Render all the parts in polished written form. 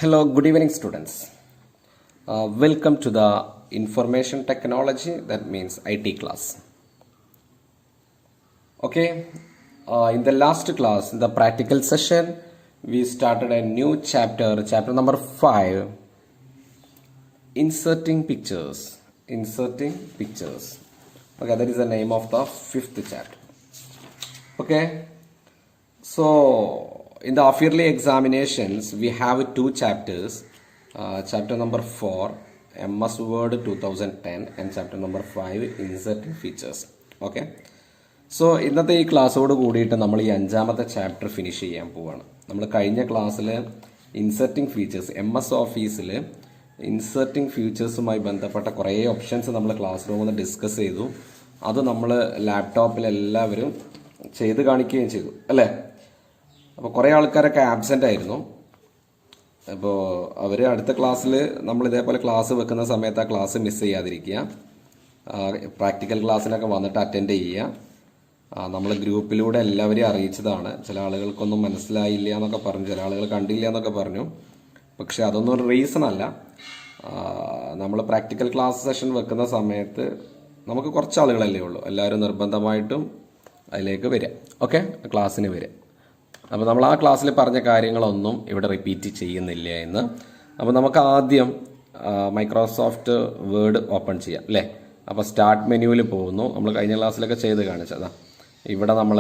Hello, good evening, students. Welcome to the information technology, that means IT class. Okay, in the last class, in the practical session, we started a new chapter number 5, inserting pictures. Inserting pictures. Okay, that is the name of the fifth chapter. Okay, so in the half-yearly examinations, we have two chapters. Chapter number 4, MS Word 2010, and chapter number 5, Inserting Features. Okay. So ഇന്നത്തെ ഈ ക്ലാസ്സോട് കൂടിയിട്ട് നമ്മൾ ഈ അഞ്ചാമത്തെ chapter finish ചെയ്യാൻ പോവുകയാണ്. നമ്മൾ കഴിഞ്ഞ ക്ലാസ്സിൽ ഇൻസെർട്ടിംഗ് ഫീച്ചേഴ്സ് MS ഓഫീസിൽ ഇൻസെർട്ടിംഗ് ഫീച്ചേഴ്സുമായി ബന്ധപ്പെട്ട കുറേ ഓപ്ഷൻസ് നമ്മൾ ക്ലാസ് റൂമിൽ നിന്ന് ഡിസ്കസ് ചെയ്തു. അത് നമ്മൾ ലാപ്ടോപ്പിൽ എല്ലാവരും ചെയ്ത് കാണിക്കുകയും ചെയ്തു അല്ലേ. അപ്പോൾ കുറേ ആൾക്കാരൊക്കെ ആബ്സെൻ്റ് ആയിരുന്നു. അപ്പോൾ അവർ അടുത്ത ക്ലാസ്സിൽ നമ്മൾ ഇതേപോലെ ക്ലാസ് വെക്കുന്ന സമയത്ത് ആ ക്ലാസ് മിസ് ചെയ്യാതിരിക്കുക. പ്രാക്ടിക്കൽ ക്ലാസ്സിനൊക്കെ വന്നിട്ട് അറ്റൻഡ് ചെയ്യുക. നമ്മൾ ഗ്രൂപ്പിലൂടെ എല്ലാവരെയും അറിയിച്ചതാണ്. ചില ആളുകൾക്കൊന്നും മനസ്സിലായില്ല എന്നൊക്കെ പറഞ്ഞു, ചില ആളുകൾ കണ്ടില്ല എന്നൊക്കെ പറഞ്ഞു. പക്ഷെ അതൊന്നും ഒരു റീസൺ അല്ല. നമ്മൾ പ്രാക്ടിക്കൽ ക്ലാസ് സെഷൻ വെക്കുന്ന സമയത്ത് നമുക്ക് കുറച്ച് ആളുകളല്ലേ ഉള്ളൂ. എല്ലാവരും നിർബന്ധമായിട്ടും അതിലേക്ക് വരിക. ഓക്കെ, ക്ലാസ്സിന് വരിക. അപ്പോൾ നമ്മൾ ആ ക്ലാസ്സിൽ പറഞ്ഞ കാര്യങ്ങളൊന്നും ഇവിടെ റിപ്പീറ്റ് ചെയ്യുന്നില്ല എന്ന്. അപ്പോൾ നമുക്ക് ആദ്യം മൈക്രോസോഫ്റ്റ് വേർഡ് ഓപ്പൺ ചെയ്യാം അല്ലേ. അപ്പോൾ സ്റ്റാർട്ട് മെനുവിൽ പോകുന്നു. നമ്മൾ കഴിഞ്ഞ ക്ലാസ്സിലൊക്കെ ചെയ്ത് കാണിച്ചതാ. ഇവിടെ നമ്മൾ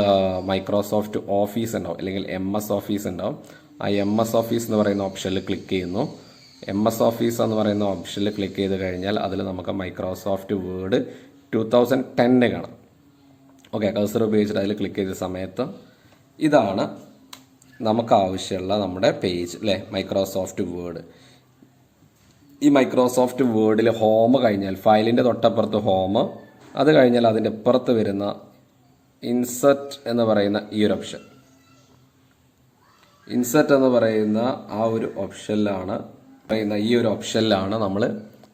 മൈക്രോസോഫ്റ്റ് ഓഫീസ് ഉണ്ടാവും, അല്ലെങ്കിൽ MS ഓഫീസ് ഉണ്ടാവും. ആ MS ഓഫീസ് എന്ന് പറയുന്ന ഓപ്ഷനിൽ ക്ലിക്ക് ചെയ്യുന്നു. MS ഓഫീസ് എന്ന് പറയുന്ന ഓപ്ഷനിൽ ക്ലിക്ക് ചെയ്ത് കഴിഞ്ഞാൽ അതിൽ നമുക്ക് മൈക്രോസോഫ്റ്റ് വേർഡ് 2010 കാണാം. ഓക്കെ, കഴ്സർ ഉപയോഗിച്ചിട്ട് അതിൽ ക്ലിക്ക് ചെയ്ത സമയത്ത് ഇതാണ് നമുക്ക് ആവശ്യമുള്ള നമ്മുടെ പേജ് അല്ലേ, മൈക്രോസോഫ്റ്റ് വേർഡ്. ഈ മൈക്രോസോഫ്റ്റ് വേർഡിൽ ഹോം കഴിഞ്ഞാൽ ഫയലിൻ്റെ തൊട്ടപ്പുറത്ത് ഹോം, അത് കഴിഞ്ഞാൽ അതിൻ്റെ അപ്പുറത്ത് വരുന്ന ഇൻസെർട്ട് എന്ന് പറയുന്ന ഈ ഒരു ഓപ്ഷൻ. ഇൻസെർട്ട് എന്ന് പറയുന്ന ആ ഒരു ഓപ്ഷനിലാണ് നമ്മൾ.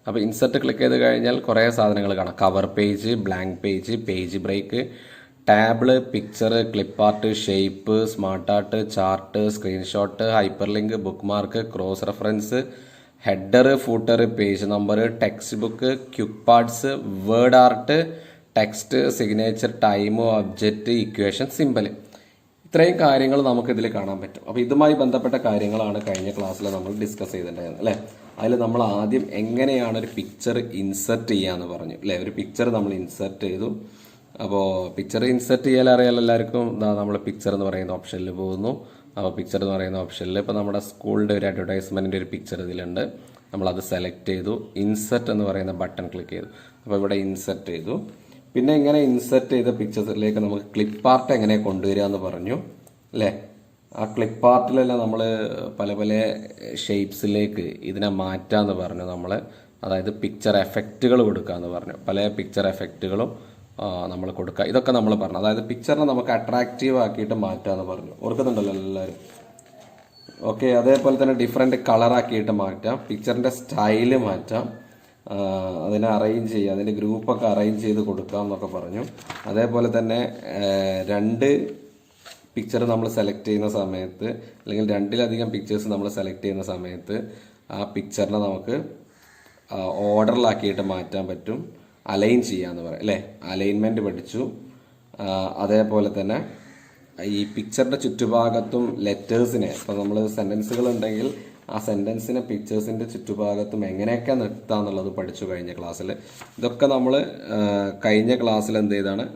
അപ്പോൾ ഇൻസെർട്ട് ക്ലിക്ക് ചെയ്ത് കഴിഞ്ഞാൽ കുറേ സാധനങ്ങൾ കാണാം. Cover page, blank page, page break, table, picture, clip art, shape, smart art, chart, screenshot, hyperlink, bookmark, cross reference, header, footer, page number, text book, quick parts, Word art, text, signature, time, object, equation, symbol. ഇത്രയും കാര്യങ്ങൾ നമുക്കിതിൽ കാണാൻ പറ്റും. അപ്പോൾ ഇതുമായി ബന്ധപ്പെട്ട കാര്യങ്ങളാണ് കഴിഞ്ഞ ക്ലാസ്സിൽ നമ്മൾ ഡിസ്കസ് ചെയ്തിട്ടുണ്ടായിരുന്നത് അല്ലേ. അതിൽ നമ്മൾ ആദ്യം എങ്ങനെയാണ് ഒരു പിക്ചർ ഇൻസെർട്ട് ചെയ്യാന്ന് പറഞ്ഞു അല്ലേ. ഒരു പിക്ചർ നമ്മൾ ഇൻസെർട്ട് ചെയ്തു. അപ്പോൾ പിക്ചർ ഇൻസെർട്ട് ചെയ്യാൻ അറിയാലോ എല്ലാവർക്കും. നമ്മൾ പിക്ചർ എന്ന് പറയുന്ന ഓപ്ഷനിൽ പോകുന്നു. അപ്പോൾ പിക്ചർ എന്ന് പറയുന്ന ഓപ്ഷനിൽ ഇപ്പോൾ നമ്മുടെ സ്കൂളിൻ്റെ ഒരു അഡ്വർടൈസ്മെൻറ്റിൻ്റെ ഒരു പിക്ചർ ഇതിലുണ്ട്. നമ്മളത് സെലക്ട് ചെയ്തു. ഇൻസെർട്ട് എന്ന് പറയുന്ന ബട്ടൺ ക്ലിക്ക് ചെയ്തു. അപ്പോൾ ഇവിടെ ഇൻസെർട്ട് ചെയ്തു. പിന്നെ ഇങ്ങനെ ഇൻസെർട്ട് ചെയ്ത പിക്ചേഴ്സിലേക്ക് നമുക്ക് ക്ലിപ്പ് ആർട്ട് എങ്ങനെ കൊണ്ടുവരിക എന്ന് പറഞ്ഞു അല്ലേ. ആ ക്ലിപ്പ് ആർട്ടിലെല്ലാം നമ്മൾ പല പല ഷേപ്സിലേക്ക് ഇതിനെ മാറ്റാമെന്ന് പറഞ്ഞു നമ്മൾ. അതായത് പിക്ചർ എഫക്റ്റുകൾ കൊടുക്കാമെന്ന് പറഞ്ഞു. പല പിക്ചർ എഫക്റ്റുകളും നമ്മൾ കൊടുക്കുക. ഇതൊക്കെ നമ്മൾ പറഞ്ഞു. അതായത് പിക്ചറിനെ നമുക്ക് അട്രാക്റ്റീവ് ആക്കിയിട്ട് മാറ്റാമെന്ന് പറഞ്ഞു. ഓർക്കുന്നുണ്ടല്ലോ എല്ലാവരും. ഓക്കെ, അതേപോലെ തന്നെ ഡിഫറെൻറ്റ് കളറാക്കിയിട്ട് മാറ്റാം. പിക്ചറിൻ്റെ സ്റ്റൈല് മാറ്റാം. അതിനെ അറേഞ്ച് ചെയ്യുക, അതിൻ്റെ ഗ്രൂപ്പൊക്കെ അറേഞ്ച് ചെയ്ത് കൊടുക്കാം എന്നൊക്കെ പറഞ്ഞു. അതേപോലെ തന്നെ രണ്ട് പിക്ചർ നമ്മൾ സെലക്ട് ചെയ്യുന്ന സമയത്ത്, അല്ലെങ്കിൽ രണ്ടിലധികം പിക്ചേഴ്സ് നമ്മൾ സെലക്ട് ചെയ്യുന്ന സമയത്ത് ആ പിക്ചറിനെ നമുക്ക് ഓർഡറിലാക്കിയിട്ട് മാറ്റാൻ പറ്റും. അലൈൻ ചെയ്യാമെന്ന് പറയാം അല്ലേ. അലൈൻമെൻറ്റ് പഠിച്ചു. അതേപോലെ തന്നെ ഈ പിക്ചറിൻ്റെ ചുറ്റുഭാഗത്തും ലെറ്റേഴ്സിനെ, ഇപ്പോൾ നമ്മൾ സെൻറ്റൻസുകൾ ഉണ്ടെങ്കിൽ ആ സെൻറ്റൻസിനെ പിക്ചേഴ്സിൻ്റെ ചുറ്റുഭാഗത്തും എങ്ങനെയൊക്കെ നിർത്താം എന്നുള്ളത് പഠിച്ചു കഴിഞ്ഞ ക്ലാസ്സിൽ. ഇതൊക്കെ നമ്മൾ കഴിഞ്ഞ ക്ലാസ്സിൽ എന്ത് ചെയ്താണ്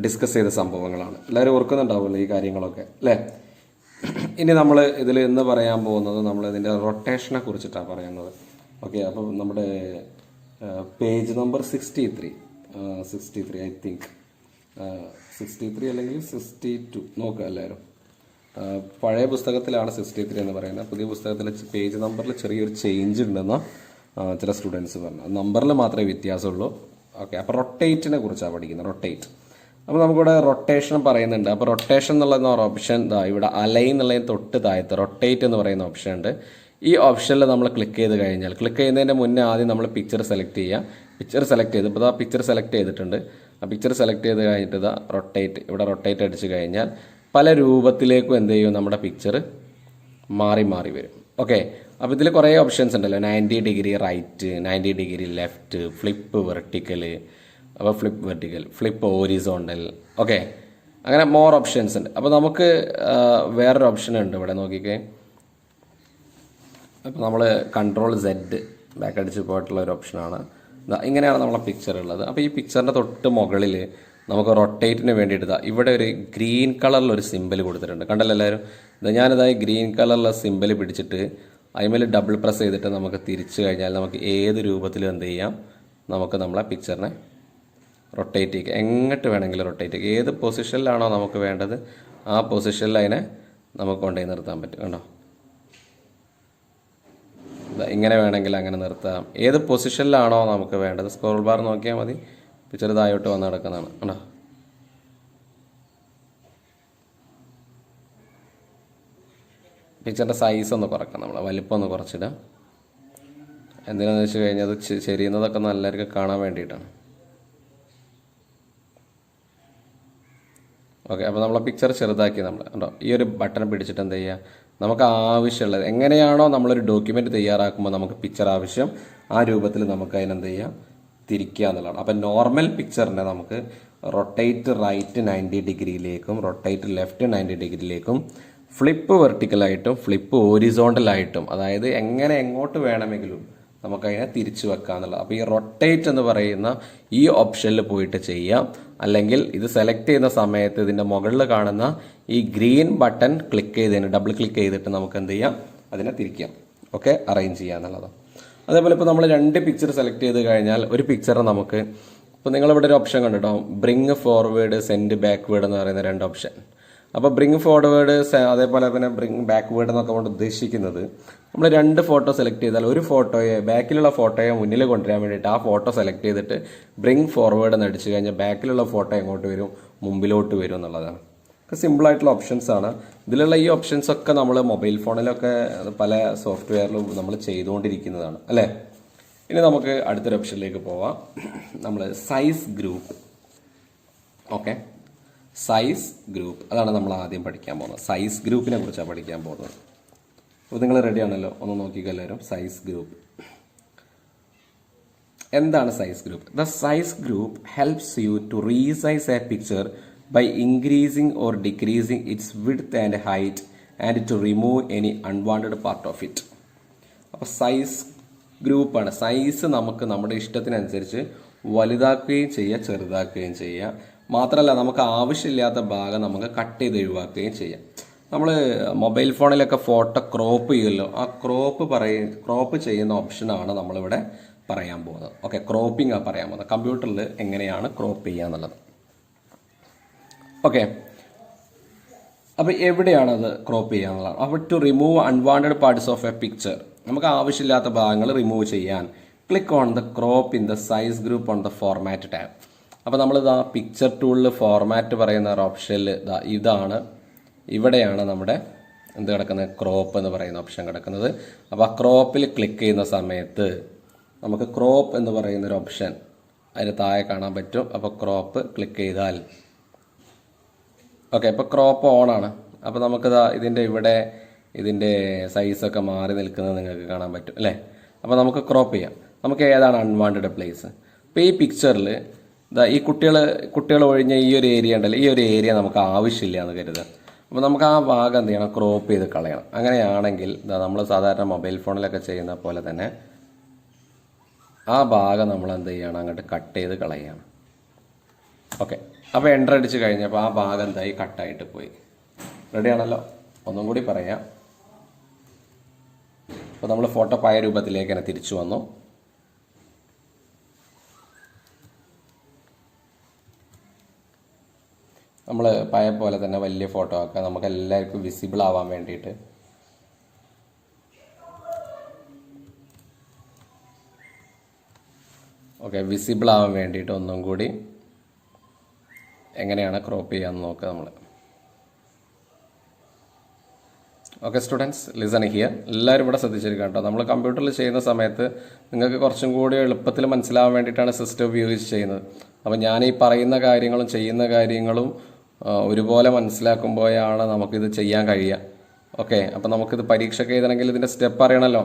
ഡിസ്കസ് ചെയ്ത സംഭവങ്ങളാണ്. എല്ലാവരും ഓർക്കുന്നുണ്ടാവുമല്ലോ ഈ കാര്യങ്ങളൊക്കെ അല്ലേ. ഇനി നമ്മൾ ഇതിൽ ഇന്ന് പറയാൻ പോകുന്നത് നമ്മൾ ഇതിൻ്റെ റൊട്ടേഷനെ കുറിച്ചിട്ടാണ് പറയുന്നത്. ഓക്കെ, അപ്പം നമ്മുടെ പേജ് നമ്പർ 63 ഐ തിങ്ക് 63 അല്ലെങ്കിൽ 62 നോക്കുക എല്ലാവരും. പഴയ പുസ്തകത്തിലാണ് 63 എന്ന് പറയുന്നത്. പുതിയ പുസ്തകത്തിൽ പേജ് നമ്പറിൽ ചെറിയൊരു ചേഞ്ച് ഉണ്ടെന്ന് ചില സ്റ്റുഡൻസ് പറഞ്ഞു. നമ്പറിൽ മാത്രമേ വ്യത്യാസമുള്ളൂ. ഓക്കെ, അപ്പോൾ റൊട്ടേറ്റിനെ കുറിച്ചാണ് പഠിക്കുന്നത്. റൊട്ടേറ്റ്. അപ്പോൾ നമുക്കിവിടെ റൊട്ടേഷൻ പറയുന്നുണ്ട്. അപ്പോൾ റൊട്ടേഷൻ എന്നുള്ള ഓപ്ഷൻ ഇവിടെ അലൈൻ എന്നുള്ളതിന് തൊട്ട് താഴത്ത് റൊട്ടേറ്റ് എന്ന് പറയുന്ന ഓപ്ഷൻ ഉണ്ട്. ഈ ഓപ്ഷനിൽ നമ്മൾ ക്ലിക്ക് ചെയ്ത് കഴിഞ്ഞാൽ, ക്ലിക്ക് ചെയ്യുന്നതിൻ്റെ മുന്നേ ആദ്യം നമ്മൾ പിക്ചർ സെലക്ട് ചെയ്യുക. പിക്ചർ സെലക്ട് ചെയ്ത് ഇപ്പോൾ പിക്ചർ സെലക്ട് ചെയ്തിട്ടുണ്ട്. ആ പിക്ചർ സെലക്ട് ചെയ്ത് കഴിഞ്ഞിട്ട് റൊട്ടേറ്റ്, ഇവിടെ റൊട്ടേറ്റ് അടിച്ച് കഴിഞ്ഞാൽ പല രൂപത്തിലേക്കും എന്ത് ചെയ്യും നമ്മുടെ പിക്ചർ മാറി മാറി വരും. ഓക്കെ, അപ്പോൾ ഇതിൽ കുറേ ഓപ്ഷൻസ് ഉണ്ടല്ലോ. 90 degree right, 90 degree left, flip vertical, അപ്പോൾ flip vertical, flip horizontal. Okay, അങ്ങനെ മോർ ഓപ്ഷൻസ് ഉണ്ട്. അപ്പോൾ നമുക്ക് വേറൊരു ഓപ്ഷൻ ഉണ്ട് ഇവിടെ, നോക്കിക്കേ. അപ്പോൾ നമ്മൾ കൺട്രോൾ Z ബാക്ക് അടിച്ച് പോയിട്ടുള്ള ഒരു ഓപ്ഷനാണ്. ഇങ്ങനെയാണ് നമ്മളെ പിക്ചർ ഉള്ളത്. അപ്പോൾ ഈ പിക്ചറിൻ്റെ തൊട്ട് മുകളിൽ നമുക്ക് റൊട്ടേറ്റിന് വേണ്ടിയിട്ട് ഇവിടെ ഒരു ഗ്രീൻ കളറിലൊരു സിമ്പൽ കൊടുത്തിട്ടുണ്ട്. കണ്ടല്ലോ എല്ലാവരും? ഞാനിതായി ഗ്രീൻ കളറിലുള്ള സിമ്പൽ പിടിച്ചിട്ട് അതിന്മേൽ ഡബിൾ പ്രസ് ചെയ്തിട്ട് നമുക്ക് തിരിച്ചു കഴിഞ്ഞാൽ നമുക്ക് ഏത് രൂപത്തിലും എന്ത് ചെയ്യാം, നമുക്ക് നമ്മളെ പിക്ചറിനെ റൊട്ടേറ്റ് ചെയ്യുക. എങ്ങോട്ട് വേണമെങ്കിലും റൊട്ടേറ്റ് ചെയ്യുക. ഏത് പൊസിഷനിലാണോ നമുക്ക് വേണ്ടത് ആ പൊസിഷനിൽ അതിനെ നമുക്ക് കൊണ്ടുപോയി നിർത്താൻ പറ്റും. കണ്ടോ? ഇങ്ങനെ വേണമെങ്കിൽ അങ്ങനെ നിർത്താം. ഏത് പൊസിഷനിലാണോ നമുക്ക് വേണ്ടത്, സ്ക്രോൾ ബാർ നോക്കിയാൽ മതി, പിക്ചർ താഴോട്ട് വന്ന് കിടക്കുന്നതാണ്. കണ്ടോ? പിക്ചറിൻ്റെ സൈസ് ഒന്ന് കുറക്കാം, നമ്മൾ വലിപ്പം ഒന്ന് കുറച്ചിടാം. എന്തിനാണെന്ന് വെച്ച് കഴിഞ്ഞാൽ അത് ചെരിയുന്നതൊക്കെ എല്ലാവർക്കും കാണാൻ വേണ്ടിയിട്ടാണ്. ഓക്കെ, അപ്പോൾ നമ്മളെ പിക്ചർ ചെറുതാക്കി നമ്മൾ കണ്ടോ ഈ ഒരു ബട്ടൺ പിടിച്ചിട്ട് എന്ത് ചെയ്യുക, നമുക്ക് ആവശ്യമുള്ളത് എങ്ങനെയാണോ നമ്മളൊരു ഡോക്യുമെൻ്റ് തയ്യാറാക്കുമ്പോൾ നമുക്ക് പിക്ചർ ആവശ്യം ആ രൂപത്തിൽ നമുക്ക് അതിനെന്ത് ചെയ്യാം, തിരിക്കുക എന്നുള്ളതാണ്. അപ്പം നോർമൽ പിക്ചറിനെ നമുക്ക് റൊട്ടേറ്റ് റൈറ്റ് 90 ഡിഗ്രിയിലേക്കും റൊട്ടേറ്റ് ലെഫ്റ്റ് 90 ഡിഗ്രിയിലേക്കും ഫ്ലിപ്പ് വെർട്ടിക്കലായിട്ടും ഫ്ലിപ്പ് ഹോറിസോണ്ടലായിട്ടും, അതായത് എങ്ങനെ എങ്ങോട്ട് വേണമെങ്കിലും നമുക്കതിനെ തിരിച്ചു വെക്കുക എന്നുള്ളത്. അപ്പോൾ ഈ റൊട്ടേറ്റ് എന്ന് പറയുന്ന ഈ ഓപ്ഷനിൽ പോയിട്ട് ചെയ്യാം. അല്ലെങ്കിൽ ഇത് സെലക്ട് ചെയ്യുന്ന സമയത്ത് ഇതിൻ്റെ മുകളിൽ കാണുന്ന ഈ ഗ്രീൻ ബട്ടൺ ക്ലിക്ക് ചെയ്തതിന് ഡബിൾ ക്ലിക്ക് ചെയ്തിട്ട് നമുക്ക് എന്ത് ചെയ്യാം, അതിനെ തിരിക്കാം. ഓക്കെ, അറേഞ്ച് ചെയ്യുക എന്നുള്ളതാണ്. അതേപോലെ ഇപ്പോൾ നമ്മൾ 2 പിക്ചർ സെലക്ട് ചെയ്ത് കഴിഞ്ഞാൽ ഒരു പിക്ചർ നമുക്ക് ഇപ്പോൾ നിങ്ങളിവിടെ ഒരു ഓപ്ഷൻ കണ്ടിട്ടോ, ബ്രിങ് ഫോർവേഡ് സെൻഡ് ബാക്ക്വേഡ് എന്ന് പറയുന്ന 2 ഓപ്ഷൻ. അപ്പോൾ ബ്രിങ് ഫോർവേഡ് അതേപോലെ തന്നെ ബ്രിങ് ബാക്ക്വേഡ് എന്നൊക്കെ കൊണ്ട് ഉദ്ദേശിക്കുന്നത് നമ്മൾ 2 ഫോട്ടോ സെലക്ട് ചെയ്താൽ ഒരു ഫോട്ടോയെ ബാക്കിലുള്ള ഫോട്ടോയെ മുന്നിൽ കൊണ്ടുവരാൻ വേണ്ടിയിട്ട് ആ ഫോട്ടോ സെലക്ട് ചെയ്തിട്ട് ബ്രിങ് ഫോർവേഡ് എന്ന് അടിച്ചു കഴിഞ്ഞാൽ ബാക്കിലുള്ള ഫോട്ടോ എങ്ങോട്ട് വരും, മുമ്പിലോട്ട് വരും എന്നുള്ളതാണ്. ഒക്കെ സിമ്പിളായിട്ടുള്ള ഓപ്ഷൻസ് ആണ്. ഇതിലുള്ള ഈ ഓപ്ഷൻസ് ഒക്കെ നമ്മൾ മൊബൈൽ ഫോണിലൊക്കെ പല സോഫ്റ്റ്വെയറിലും നമ്മൾ ചെയ്തുകൊണ്ടിരിക്കുന്നതാണ് അല്ലേ. ഇനി നമുക്ക് അടുത്തൊരു ഓപ്ഷനിലേക്ക് പോവാം. നമ്മൾ size group. Okay, size group, അതാണ് നമ്മൾ ആദ്യം പഠിക്കാൻ പോകുന്നത്. സൈസ് ഗ്രൂപ്പിനെ കുറിച്ചാണ് പഠിക്കാൻ പോകുന്നത്. അപ്പോൾ നിങ്ങൾ റെഡി ആണല്ലോ? ഒന്ന് നോക്കിക്കോ എല്ലാവരും. സൈസ് ഗ്രൂപ്പ് എന്താണ്? Size group, the size group helps you to resize a picture by increasing or decreasing its width and height and to remove any unwanted part of it. അപ്പോൾ സൈസ് ഗ്രൂപ്പാണ്. Size നമുക്ക് നമ്മുടെ ഇഷ്ടത്തിനനുസരിച്ച് വലുതാക്കുകയും ചെയ്യുക, ചെറുതാക്കുകയും ചെയ്യുക. മാത്രമല്ല നമുക്ക് ആവശ്യമില്ലാത്ത ഭാഗം നമുക്ക് കട്ട് ചെയ്ത് ഒഴിവാക്കുകയും ചെയ്യാം. നമ്മൾ മൊബൈൽ ഫോണിലൊക്കെ ഫോട്ടോ ക്രോപ്പ് ചെയ്യുമല്ലോ, ആ ക്രോപ്പ് ചെയ്യുന്ന ഓപ്ഷനാണ് നമ്മളിവിടെ പറയാൻ പോകുന്നത്. ഓക്കെ, ക്രോപ്പിംഗ് ആണ് പറയാൻ പോകുന്നത്. കമ്പ്യൂട്ടറിൽ എങ്ങനെയാണ് ക്രോപ്പ് ചെയ്യുക എന്നുള്ളത്. ഓക്കെ, അപ്പോൾ എവിടെയാണത് ക്രോപ്പ് ചെയ്യുക എന്നുള്ളതാണ്. അപ്പോൾ to remove unwanted parts of a picture, നമുക്ക് ആവശ്യമില്ലാത്ത ഭാഗങ്ങൾ റിമൂവ് ചെയ്യാൻ click on the crop in the size group on the format tab. അപ്പോൾ നമ്മളിതാ പിക്ചർ ടൂളിൽ ഫോർമാറ്റ് പറയുന്ന ഒരു ഓപ്ഷനിൽ ഇതാണ്, ഇവിടെയാണ് നമ്മുടെ എന്ത് കിടക്കുന്നത്, ക്രോപ്പ് എന്ന് പറയുന്ന ഓപ്ഷൻ കിടക്കുന്നത്. അപ്പോൾ ആ ക്രോപ്പിൽ ക്ലിക്ക് ചെയ്യുന്ന സമയത്ത് നമുക്ക് ക്രോപ്പ് എന്ന് പറയുന്നൊരു ഓപ്ഷൻ അതിന് താഴെ കാണാൻ പറ്റും. അപ്പോൾ ക്രോപ്പ് ക്ലിക്ക് ചെയ്താൽ ഓക്കെ, ഇപ്പോൾ ക്രോപ്പ് ഓണാണ്. അപ്പോൾ നമുക്കിതാ ഇതിൻ്റെ സൈസൊക്കെ മാറി നിൽക്കുന്നത് നിങ്ങൾക്ക് കാണാൻ പറ്റും അല്ലേ. അപ്പോൾ നമുക്ക് ക്രോപ്പ് ചെയ്യാം. നമുക്ക് ഏതാണ് അൺവാണ്ടഡ് പ്ലേസ്. ഇപ്പോൾ ഈ പിക്ചറിൽ ഈ കുട്ടികൾ ഒഴിഞ്ഞ ഈ ഒരു ഏരിയ ഉണ്ടല്ലോ, ഈ ഒരു ഏരിയ നമുക്ക് ആവശ്യമില്ല എന്ന് കരുതുക. അപ്പോൾ നമുക്ക് ആ ഭാഗം എന്ത് ചെയ്യണം, ക്രോപ്പ് ചെയ്ത് കളയണം. അങ്ങനെയാണെങ്കിൽ നമ്മൾ സാധാരണ മൊബൈൽ ഫോണിലൊക്കെ ചെയ്യുന്ന പോലെ തന്നെ ആ ഭാഗം നമ്മൾ എന്ത് ചെയ്യണം, അങ്ങോട്ട് കട്ട് ചെയ്ത് കളയുകയാണ്. ഓക്കെ, അപ്പോൾ എൻ്റർ അടിച്ച് കഴിഞ്ഞപ്പോൾ ആ ഭാഗം എന്തായി, കട്ടായിട്ട് പോയി. റെഡിയാണല്ലോ? ഒന്നും കൂടി പറയാം. അപ്പോൾ നമ്മൾ ഫോട്ടോ പഴയ രൂപത്തിലേക്ക് തന്നെ തിരിച്ചു വന്നു. നമ്മൾ പഴയ പോലെ തന്നെ വലിയ ഫോട്ടോ ആക്കുക, നമുക്ക് എല്ലാവർക്കും വിസിബിൾ ആവാൻ വേണ്ടിയിട്ട്. ഓക്കെ, വിസിബിൾ ആവാൻ വേണ്ടിയിട്ട് ഒന്നും കൂടി എങ്ങനെയാണ് ക്രോപ്പ് ചെയ്യാമെന്ന് നോക്കുക നമ്മൾ. Okay students, listen here. എല്ലാവരും ഇവിടെ ശ്രദ്ധിച്ചിരിക്കാം കേട്ടോ. നമ്മൾ കമ്പ്യൂട്ടറിൽ ചെയ്യുന്ന സമയത്ത് നിങ്ങൾക്ക് കുറച്ചും കൂടി എളുപ്പത്തിൽ മനസ്സിലാവാൻ വേണ്ടിയിട്ടാണ് സിസ്റ്റം ഉപയോഗിച്ച് ചെയ്യുന്നത്. അപ്പോൾ ഞാൻ ഈ പറയുന്ന കാര്യങ്ങളും ചെയ്യുന്ന കാര്യങ്ങളും ഒരുപോലെ മനസ്സിലാക്കുമ്പോഴാണ് നമുക്കിത് ചെയ്യാൻ കഴിയുക. ഓക്കെ, അപ്പോൾ നമുക്കിത് പരീക്ഷയ്ക്ക് എഴുതണമെങ്കിൽ ഇതിൻ്റെ സ്റ്റെപ്പ് അറിയണമല്ലോ.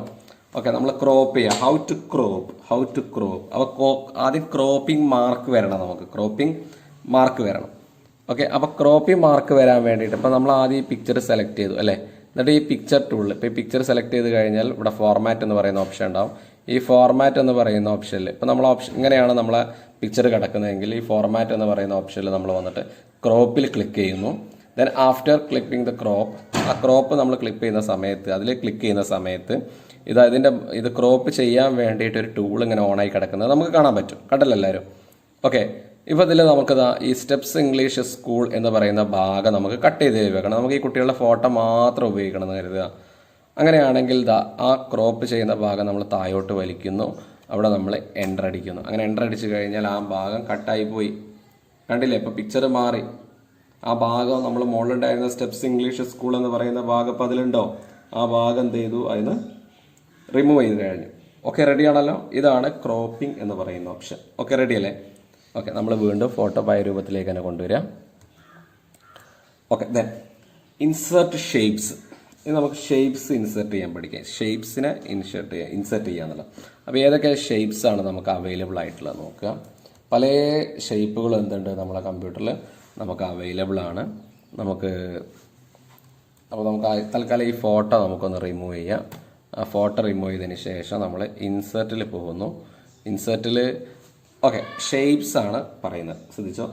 ഓക്കെ, നമ്മൾ ക്രോപ്പ് ചെയ്യുക. How to crop. അപ്പോൾ ആദ്യം ക്രോപ്പിംഗ് മാർക്ക് വരണം, നമുക്ക് ക്രോപ്പിംഗ് മാർക്ക് വരണം. ഓക്കെ, അപ്പോൾ ക്രോപ്പിംഗ് മാർക്ക് വരാൻ വേണ്ടിയിട്ട് ഇപ്പോൾ നമ്മൾ ആദ്യം ഈ പിക്ചർ സെലക്ട് ചെയ്തു അല്ലേ. എന്നിട്ട് ഈ പിക്ചർ ടൂളിൽ ഇപ്പോൾ ഈ പിക്ചർ സെലക്ട് ചെയ്ത് കഴിഞ്ഞാൽ ഇവിടെ ഫോർമാറ്റ് എന്ന് പറയുന്ന ഓപ്ഷൻ ഉണ്ടാവും. ഈ ഫോർമാറ്റ് എന്ന് പറയുന്ന ഓപ്ഷനിൽ ഇപ്പോൾ നമ്മൾ ഇങ്ങനെയാണ് നമ്മളെ പിക്ചർ കിടക്കുന്നതെങ്കിൽ ഈ ഫോർമാറ്റ് എന്ന് പറയുന്ന ഓപ്ഷനിൽ നമ്മൾ വന്നിട്ട് ക്രോപ്പിൽ ക്ലിക്ക് ചെയ്യുന്നു. Then after clicking the crop, ആ ക്രോപ്പ് നമ്മൾ ക്ലിക്ക് ചെയ്യുന്ന സമയത്ത് ക്ലിക്ക് ചെയ്യുന്ന സമയത്ത് ഇത് ക്രോപ്പ് ചെയ്യാൻ വേണ്ടിയിട്ട് ഒരു ടൂൾ ഇങ്ങനെ ഓണായി കിടക്കുന്നത് നമുക്ക് കാണാൻ പറ്റും. കണ്ടല്ലോ എല്ലാവരും? ഓക്കെ, ഇപ്പോൾ ഇതിൽ നമുക്കിതാ ഈ സ്റ്റെപ്സ് ഇംഗ്ലീഷ് സ്കൂൾ എന്ന് പറയുന്ന ഭാഗം നമുക്ക് കട്ട് ചെയ്ത് വെക്കണം. നമുക്ക് ഈ കുട്ടികളുടെ ഫോട്ടോ മാത്രം ഉപയോഗിക്കണം എന്ന് കരുതുക. അങ്ങനെയാണെങ്കിൽ ആ ക്രോപ്പ് ചെയ്യുന്ന ഭാഗം നമ്മൾ താഴോട്ട് വലിക്കുന്നു, അവിടെ നമ്മൾ എൻ്റർ അടിക്കുന്നു. അങ്ങനെ എൻ്റർ അടിച്ചു കഴിഞ്ഞാൽ ആ ഭാഗം കട്ടായി പോയി. കണ്ടില്ലേ? ഇപ്പോൾ പിക്ചർ മാറി. ആ ഭാഗം നമ്മൾ മുകളിലുണ്ടായിരുന്ന സ്റ്റെപ്സ് ഇംഗ്ലീഷ് സ്കൂൾ എന്ന് പറയുന്ന ഭാഗം ഇപ്പോൾ അതിലുണ്ടോ? ആ ഭാഗം എന്ത് ചെയ്തു? അതിന് റിമൂവ് ചെയ്ത് കഴിഞ്ഞു. ഓക്കെ, റെഡിയാണല്ലോ? ഇതാണ് ക്രോപ്പിംഗ് എന്ന് പറയുന്ന ഓപ്ഷൻ. ഓക്കെ, റെഡി അല്ലേ? ഓക്കെ, നമ്മൾ വീണ്ടും ഫോട്ടോ പഴയ രൂപത്തിലേക്ക് തന്നെ കൊണ്ടുവരാം. Okay, then insert shapes. ഇത് നമുക്ക് ഷേപ്സ് ഇൻസേർട്ട് ചെയ്യാൻ പഠിക്കാം. ഷേപ്സിനെ ഇൻസേർട്ട് ചെയ്യാന്നുള്ളത്. അപ്പോൾ ഏതൊക്കെ ഷേപ്സ് ആണ് നമുക്ക് അവൈലബിൾ ആയിട്ടുള്ളത് നോക്കുക. പല ഷേപ്പുകൾ എന്തുണ്ട് നമ്മളെ കമ്പ്യൂട്ടറിൽ നമുക്ക് അവൈലബിൾ ആണ്. അപ്പോൾ നമുക്ക് തൽക്കാലം ഈ ഫോട്ടോ നമുക്കൊന്ന് റിമൂവ് ചെയ്യാം. ആ ഫോട്ടോ റിമൂവ് ചെയ്തതിന് ശേഷം നമ്മൾ ഇൻസേർട്ടിൽ പോകുന്നു. ഇൻസേർട്ടിൽ ഓക്കെ, ഷേപ്സ് ആണ് പറയുന്നത്. ശ്രദ്ധിച്ചോ.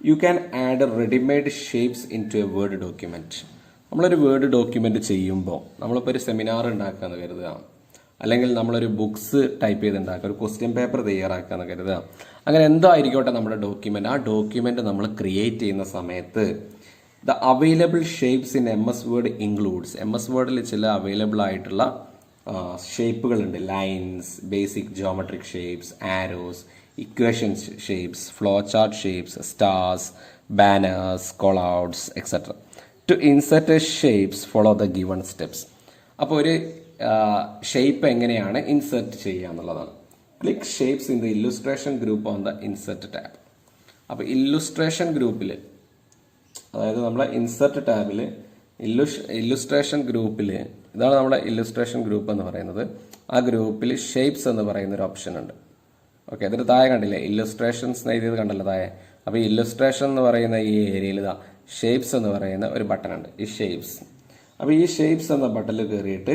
You can add readymade shapes into a Word document. നമ്മളൊരു വേർഡ് ഡോക്യുമെൻ്റ് ചെയ്യുമ്പോൾ നമ്മളിപ്പോൾ ഒരു സെമിനാർ ഉണ്ടാക്കുകയെന്ന് കരുതുക, അല്ലെങ്കിൽ നമ്മളൊരു ബുക്സ് ടൈപ്പ് ചെയ്ത് ഉണ്ടാക്കുക, ഒരു ക്വസ്റ്റ്യൻ പേപ്പർ തയ്യാറാക്കുകയെന്ന് കരുതുക. അങ്ങനെ എന്തോ ആയിരിക്കട്ടെ നമ്മുടെ ഡോക്യുമെൻ്റ്. ആ ഡോക്യുമെൻ്റ് നമ്മൾ ക്രിയേറ്റ് ചെയ്യുന്ന സമയത്ത് the available shapes in MS Word includes. MS Wordൽ ചില അവൈലബിൾ ആയിട്ടുള്ള ഷേപ്പുകളുണ്ട്. Lines, basic geometric shapes, arrows, equations shapes, flow chart shapes, stars, banners, callouts et cetera. To insert shapes follow the given steps. അപ്പോൾ ഒരു shape എങ്ങനെയാണ് insert ചെയ്യുക എന്നുള്ളതാണ്. Click shapes in the illustration group on the insert tab. അപ്പോൾ illustration ഗ്രൂപ്പിൽ, അതായത് നമ്മുടെ insert ടാബിൽ ഇല്ലുസ്ട്രേഷൻ ഗ്രൂപ്പിൽ, ഇതാണ് നമ്മുടെ ഇല്ലുസ്ട്രേഷൻ ഗ്രൂപ്പ് എന്ന് പറയുന്നത്. ആ ഗ്രൂപ്പിൽ ഷേപ്സ് എന്ന് പറയുന്ന ഒരു ഓപ്ഷൻ ഉണ്ട്. ഓക്കെ, അതിന് താഴെ കണ്ടില്ലേ ഇല്ലുസ്ട്രേഷൻസ് എഴുതിയത് കണ്ടല്ലോ താഴെ. അപ്പോൾ ഈ ഇല്ലുസ്ട്രേഷൻ എന്ന് പറയുന്ന ഈ ഏരിയയിൽ ഷേപ്സ് എന്ന് പറയുന്ന ഒരു ബട്ടൺ ഉണ്ട്, ഈ ഷേപ്സ്. അപ്പോൾ ഈ ഷേപ്സ് എന്ന ബട്ടണിൽ കയറിയിട്ട്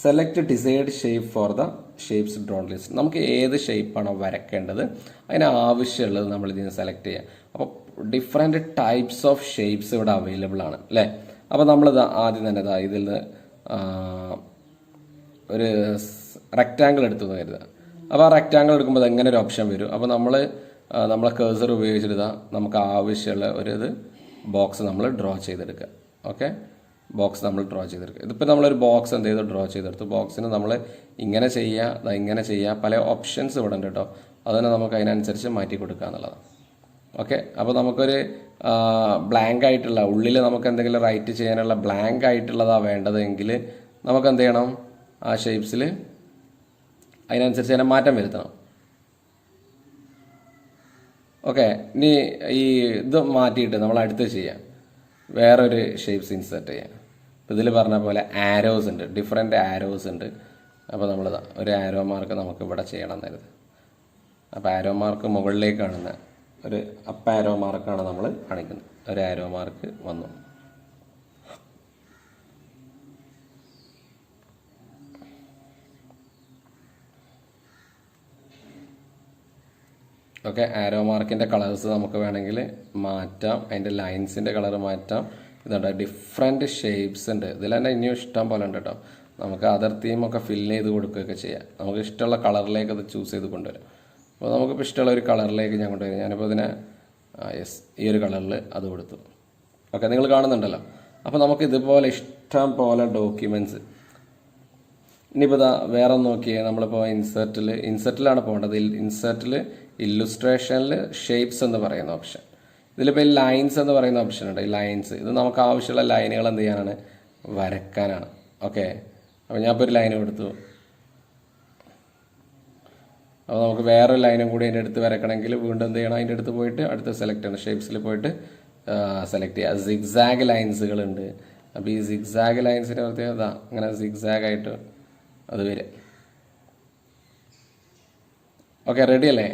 select decide shape for the shapes drone list. നമുക്ക് ഏത് ഷേപ്പാണോ വരയ്ക്കേണ്ടത് അതിന് ആവശ്യമുള്ളത് നമ്മൾ ഇതിന് സെലക്ട് ചെയ്യുക. അപ്പോൾ ഡിഫറെൻറ്റ് ടൈപ്സ് ഓഫ് ഷേപ്സ് ഇവിടെ അവൈലബിൾ ആണ് അല്ലേ. അപ്പോൾ നമ്മളിത് ആദ്യം തന്നെ ഇതിൽ നിന്ന് ഒരു റെക്റ്റാങ്കിൾ എടുത്തു കരുതുക. അപ്പോൾ ആ റെക്റ്റാങ്കിൾ എടുക്കുമ്പോൾ എങ്ങനെ ഒരു ഓപ്ഷൻ വരും. അപ്പോൾ നമ്മളെ കേഴ്സർ ഉപയോഗിച്ചിട്ട് നമുക്ക് ആവശ്യമുള്ള ഒരു ബോക്സ് നമ്മൾ ഡ്രോ ചെയ്തെടുക്കുക. ഓക്കെ, ബോക്സ് നമ്മൾ ഡ്രോ ചെയ്തെടുക്കുക. ഇതിപ്പോൾ നമ്മളൊരു ബോക്സ് എന്ത് ചെയ്തു ഡ്രോ ചെയ്തെടുത്തു. ബോക്സിന് നമ്മൾ ഇങ്ങനെ ചെയ്യുക, പല ഓപ്ഷൻസ് ഇവിടെ ഉണ്ട് കേട്ടോ. അതിനെ നമുക്ക് അതിനനുസരിച്ച് മാറ്റി കൊടുക്കുക എന്നുള്ളതാണ്. ഓക്കെ, അപ്പോൾ നമുക്കൊരു ബ്ലാങ്ക് ആയിട്ടുള്ള, ഉള്ളിൽ നമുക്ക് എന്തെങ്കിലും റൈറ്റ് ചെയ്യാനുള്ള ബ്ലാങ്ക് ആയിട്ടുള്ളതാണ് വേണ്ടതെങ്കിൽ നമുക്ക് എന്ത് ചെയ്യണം, ആ ഷേപ്സിൽ അതിനനുസരിച്ച് അതിനെ മാറ്റം വരുത്തണം. ഓക്കെ, ഇനി ഇത് മാറ്റിയിട്ട് നമ്മൾ അടുത്ത് ചെയ്യാം, വേറൊരു ഷേപ്സ് ഇൻസേർട്ട് ചെയ്യാം. ഇതിൽ പറഞ്ഞ പോലെ ആരോസ് ഉണ്ട്, ഡിഫറെൻറ്റ് ആരോസ് ഉണ്ട്. അപ്പോൾ നമ്മൾ ഒരു ആരോ മാർക്ക് നമുക്ക് ഇവിടെ ചെയ്യണം എന്നായിരുന്നു. അപ്പോൾ ആരോ മാർക്ക് മുകളിലേക്ക് കാണുന്ന ഒരു അപ്പ് ആരോ മാർക്കാണ് നമ്മൾ കാണിക്കുന്നത്. ഒരു ആരോ മാർക്ക് വന്നു. ഓക്കെ, ആരോ മാർക്കിൻ്റെ കളേഴ്സ് നമുക്ക് വേണമെങ്കിൽ മാറ്റാം, അതിൻ്റെ ലൈൻസിൻ്റെ കളർ മാറ്റാം. ഇതുണ്ട്, ഡിഫറെൻറ്റ് ഷേപ്സ് ഉണ്ട്. ഇതിൽ തന്നെ ഇനിയും ഇഷ്ടം പോലെ ഉണ്ട് കേട്ടോ. നമുക്ക് അതർ തീമൊക്കെ ഫില്ല് ചെയ്ത് കൊടുക്കുകയൊക്കെ ചെയ്യാം. നമുക്ക് ഇഷ്ടമുള്ള കളറിലേക്ക് അത് ചൂസ് ചെയ്ത് കൊണ്ടുവരാം. അപ്പോൾ നമുക്കിപ്പോൾ ഇഷ്ടമുള്ള ഒരു കളറിലേക്ക് ഞാൻ കൊണ്ടുവരും. ഞാനിപ്പോൾ ഇതിനെ ഈ ഒരു കളറിൽ അത് കൊടുത്തു. ഓക്കെ, നിങ്ങൾ കാണുന്നുണ്ടല്ലോ. അപ്പോൾ നമുക്ക് ഇതുപോലെ ഇഷ്ടം പോലെ ഡോക്യുമെൻറ്റ്സ്. ഇനിയിപ്പോൾ വേറെ നോക്കിയേ, നമ്മളിപ്പോൾ ഇൻസെർട്ടിലാണ് പോകേണ്ടത്. ഇൻസെർട്ടിൽ ഇല്ലുസ്ട്രേഷനിൽ ഷേപ്സ് എന്ന് പറയുന്ന ഓപ്ഷൻ. ഇതിലിപ്പോൾ ഈ ലൈൻസ് എന്ന് പറയുന്ന ഓപ്ഷൻ ഉണ്ട്. ഈ ലൈൻസ്, ഇത് നമുക്ക് ആവശ്യമുള്ള ലൈനുകൾ എന്ത് ചെയ്യാനാണ്, വരയ്ക്കാനാണ്. ഓക്കെ, അപ്പോൾ ഞാനിപ്പോൾ ഒരു ലൈൻ കൊടുത്തു. അപ്പോൾ നമുക്ക് വേറൊരു ലൈനും കൂടി അതിൻ്റെ അടുത്ത് വരയ്ക്കണമെങ്കിൽ വീണ്ടും എന്ത് ചെയ്യണം, അതിൻ്റെ അടുത്ത് പോയിട്ട് അടുത്ത് സെലക്ട് ചെയ്യണം. ഷേപ്സിൽ പോയിട്ട് സെലക്ട് ചെയ്യുക. സിഗ്സാഗ് ലൈൻസുകളുണ്ട്, അപ്പോൾ ഈ സിഗ്സാഗ് ലൈൻസിൻ്റെ പ്രത്യേകത അങ്ങനെ സിഗ്സാഗായിട്ട് അത് വരും. ഓക്കെ, റെഡി അല്ലേ?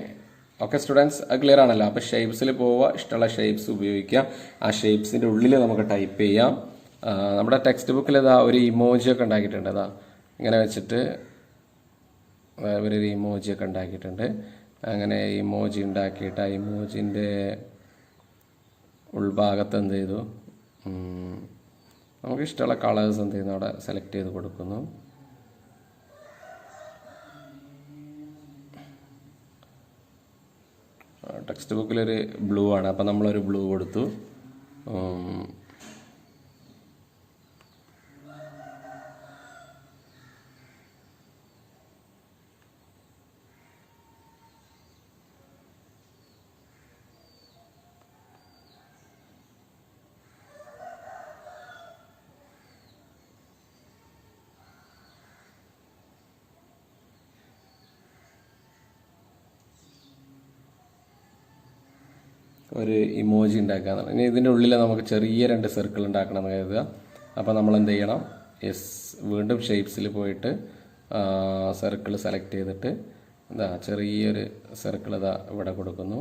ഓക്കെ സ്റ്റുഡൻസ്, അത് ക്ലിയർ ആണല്ലോ. അപ്പോൾ ഷേപ്സിൽ പോവുക, ഇഷ്ടമുള്ള ഷേപ്സ് ഉപയോഗിക്കുക. ആ ഷേപ്സിൻ്റെ ഉള്ളിൽ നമുക്ക് ടൈപ്പ് ചെയ്യാം. നമ്മുടെ ടെക്സ്റ്റ് ബുക്കിൽ ഇതാ ഒരു ഇമോജിയൊക്കെ ഉണ്ടാക്കിയിട്ടുണ്ട്. അതാ ഇങ്ങനെ വെച്ചിട്ട് ഒരു ഇമോജിയൊക്കെ ഉണ്ടാക്കിയിട്ടുണ്ട്. അങ്ങനെ ഇമോജി ഉണ്ടാക്കിയിട്ട് ആ ഇമോജിൻ്റെ ഉൾഭാഗത്ത് എന്ത് ചെയ്തു, നമുക്ക് ഇഷ്ടമുള്ള കളേഴ്സ് എന്ത് ചെയ്യുന്നു അവിടെ സെലക്ട് ചെയ്ത് കൊടുക്കുന്നു. ടെക്സ്റ്റ് ബുക്കിലൊരു ബ്ലൂ ആണ്, അപ്പം നമ്മളൊരു ബ്ലൂ കൊടുത്തു. ഒരു ഇമോജി ഉണ്ടാക്കാന്നാണ്. ഇനി ഇതിൻ്റെ ഉള്ളിൽ നമുക്ക് ചെറിയ 2 സർക്കിൾ ഉണ്ടാക്കണം എന്ന് കരുതുക. അപ്പോൾ നമ്മൾ എന്ത് ചെയ്യണം, വീണ്ടും ഷേപ്സിൽ പോയിട്ട് സർക്കിൾ സെലക്ട് ചെയ്തിട്ട് ഇതാ ചെറിയൊരു സർക്കിൾ ഇതാ ഇവിടെ കൊടുക്കുന്നു.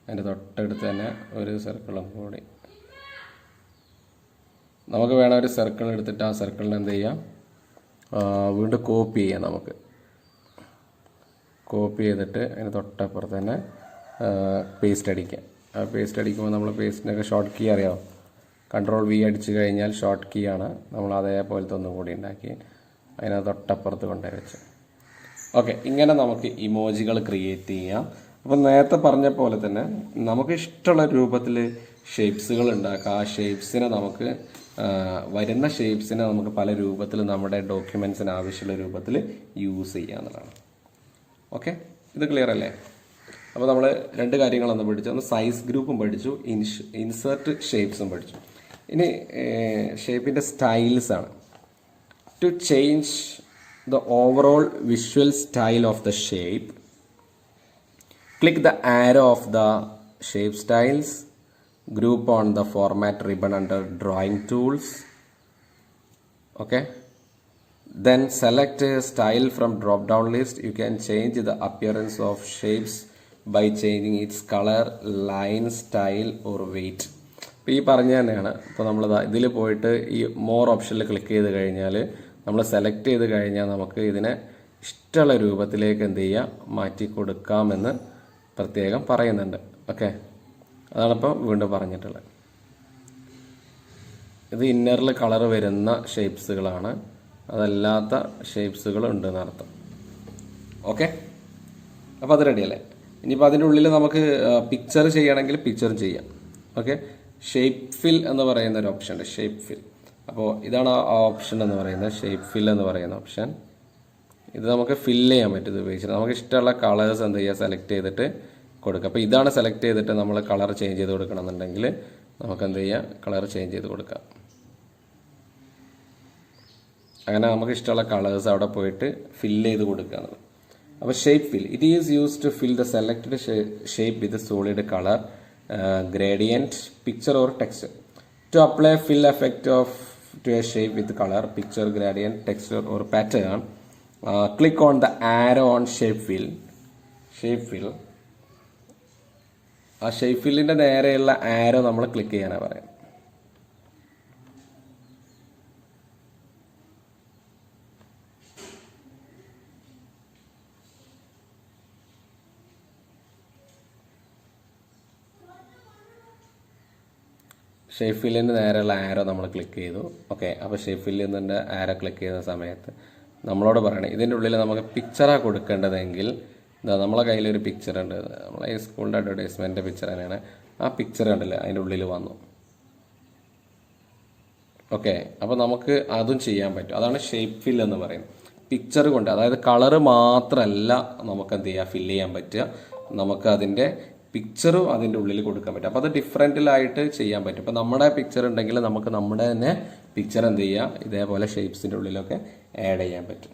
അതിൻ്റെ തൊട്ടടുത്ത് തന്നെ ഒരു സർക്കിളും കൂടി നമുക്ക് വേണം. ഒരു സർക്കിൾ എടുത്തിട്ട് ആ സർക്കിളിന് എന്ത് ചെയ്യാം, വീണ്ടും കോപ്പി ചെയ്യാം. നമുക്ക് കോപ്പി ചെയ്തിട്ട് അതിന് തൊട്ടപ്പുറത്ത് തന്നെ പേസ്റ്റ് അടിക്കാം. ആ പേസ്റ്റ് അടിക്കുമ്പോൾ നമ്മൾ പേസ്റ്റിനൊക്കെ ഷോർട്ട് കീ അറിയാമോ? Ctrl V അടിച്ചു കഴിഞ്ഞാൽ ഷോർട്ട് കീ ആണ്. നമ്മൾ അതേപോലത്തെ ഒന്നും കൂടി ഉണ്ടാക്കി അതിനകത്ത് തൊട്ടപ്പുറത്ത് കൊണ്ടുപോയി വെച്ചു. ഓക്കെ, ഇങ്ങനെ നമുക്ക് ഇമോജികൾ ക്രിയേറ്റ് ചെയ്യാം. അപ്പം നേരത്തെ പറഞ്ഞ പോലെ തന്നെ നമുക്ക് ഇഷ്ടമുള്ള രൂപത്തിൽ ഷേപ്സുകൾ ഉണ്ടാക്കാം. ആ ഷേപ്സിനെ നമുക്ക് വരുന്ന ഷേപ്സിനെ നമുക്ക് പല രൂപത്തിൽ നമ്മുടെ ഡോക്യുമെൻറ്റ്സിന് ആവശ്യമുള്ള രൂപത്തിൽ യൂസ് ചെയ്യാവുന്നതാണ്. ഓക്കെ, ഇത് ക്ലിയർ അല്ലേ? അപ്പോൾ നമ്മൾ 2 കാര്യങ്ങളൊന്ന് പഠിച്ചു. ഒന്ന് സൈസ് ഗ്രൂപ്പും പഠിച്ചു, ഇൻസേർട്ട് ഷേപ്സും പഠിച്ചു. ഇനി ഷേപ്പിൻ്റെ സ്റ്റൈൽസ് ആണ്. To change the overall visual style of the shape, click the arrow of the shape styles, group on the format ribbon under drawing tools. Okay, then select a style from drop down list. You can change the appearance of shapes by changing its color, line, style or weight. ഇപ്പോൾ ഈ പറഞ്ഞ തന്നെയാണ്. ഇപ്പോൾ നമ്മൾ ഇതിൽ പോയിട്ട് ഈ more ഓപ്ഷനിൽ ക്ലിക്ക് ചെയ്ത് കഴിഞ്ഞാൽ നമ്മൾ സെലക്ട് ചെയ്ത് കഴിഞ്ഞാൽ നമുക്ക് ഇതിനെ ഇഷ്ടമുള്ള രൂപത്തിലേക്ക് എന്ത് ചെയ്യാം, മാറ്റി കൊടുക്കാമെന്ന് പ്രത്യേകം പറയുന്നുണ്ട്. ഓക്കെ, അതാണിപ്പോൾ വീണ്ടും പറഞ്ഞിട്ടുള്ളത്. ഇത് ഇന്നറിൽ കളർ വരുന്ന ഷേപ്സുകളാണ്, അതല്ലാത്ത ഷേപ്സുകൾ ഉണ്ട് എന്നർത്ഥം. ഓക്കെ, അപ്പോൾ അത് റെഡി അല്ലേ? ഇനിയിപ്പോൾ അതിൻ്റെ ഉള്ളിൽ നമുക്ക് പിക്ചർ ചെയ്യണമെങ്കിൽ പിക്ചറും ചെയ്യാം. ഓക്കെ, ഷേപ്പ് ഫിൽ എന്ന് പറയുന്ന ഒരു ഓപ്ഷൻ ഉണ്ട്, ഷേപ്പ് ഫിൽ. അപ്പോൾ ഇതാണ് ആ ഓപ്ഷൻ എന്ന് പറയുന്നത്, ഷേപ്പ് ഫിൽ എന്ന് പറയുന്ന ഓപ്ഷൻ. ഇത് നമുക്ക് ഫില്ല് ചെയ്യാൻ പറ്റും. ഇത് ഉപയോഗിച്ചിട്ട് നമുക്ക് ഇഷ്ടമുള്ള കളേഴ്സ് എന്ത് ചെയ്യുക, സെലക്ട് ചെയ്തിട്ട് കൊടുക്കുക. അപ്പോൾ ഇതാണ് സെലക്ട് ചെയ്തിട്ട് നമ്മൾ കളർ ചേഞ്ച് ചെയ്ത് കൊടുക്കണമെന്നുണ്ടെങ്കിൽ നമുക്ക് എന്ത് ചെയ്യുക, കളർ ചേഞ്ച് ചെയ്ത് കൊടുക്കാം. അങ്ങനെ നമുക്ക് ഇഷ്ടമുള്ള കളേഴ്സ് അവിടെ പോയിട്ട് ഫില്ല് ചെയ്ത് കൊടുക്കുകയാണ്. അപ്പോൾ shape fill, it is use to fill the selected shape with solid colour, gradient, picture or texture. To apply fill effect of to a shape with colour, picture, gradient, texture or pattern, click on the arrow on shape fill. Shape fill, ആ shape ഫില്ലിൻ്റെ നേരെയുള്ള ആരോ നമ്മൾ click ചെയ്യാനാണ് പറയാം. Shape ഫില്ലിൻ്റെ നേരെയുള്ള ആരോ നമ്മൾ click ചെയ്തു. Okay, അപ്പോൾ shape ഫില്ലിൽ നിന്നിൻ്റെ arrow click ചെയ്യുന്ന സമയത്ത് നമ്മളോട് പറയണേ ഇതിൻ്റെ ഉള്ളിൽ നമുക്ക് പിക്ചറാണ് കൊടുക്കേണ്ടതെങ്കിൽ എന്താ, നമ്മളെ കയ്യിലൊരു പിക്ചർ ഉണ്ട്, നമ്മളെ ഈ സ്കൂളിൻ്റെ അഡ്വർടൈസ്മെൻറ്റിൻ്റെ പിക്ചർ തന്നെയാണ്. ആ പിക്ചർ കണ്ടില്ലേ, അതിൻ്റെ ഉള്ളിൽ വന്നു. ഓക്കെ, അപ്പോൾ നമുക്ക് അതും ചെയ്യാൻ പറ്റും. അതാണ് ഷേപ്പ് ഫിൽ എന്ന് പറയുന്നത്. പിക്ചർ കൊണ്ട്, അതായത് കളറ് മാത്രമല്ല നമുക്ക് എന്ത് ചെയ്യുക, ഫില്ല് ചെയ്യാൻ പറ്റുക, നമുക്ക് അതിൻ്റെ പിക്ചറും അതിൻ്റെ ഉള്ളിൽ കൊടുക്കാൻ പറ്റും. അപ്പോൾ അത് ഡിഫറൻറ്റിലായിട്ട് ചെയ്യാൻ പറ്റും. ഇപ്പോൾ നമ്മുടെ പിക്ചർ ഉണ്ടെങ്കിൽ നമുക്ക് നമ്മുടെ തന്നെ പിക്ചർ എന്ത് ചെയ്യുക, ഇതേപോലെ ഷേപ്സിൻ്റെ ഉള്ളിലൊക്കെ ആഡ് ചെയ്യാൻ പറ്റും.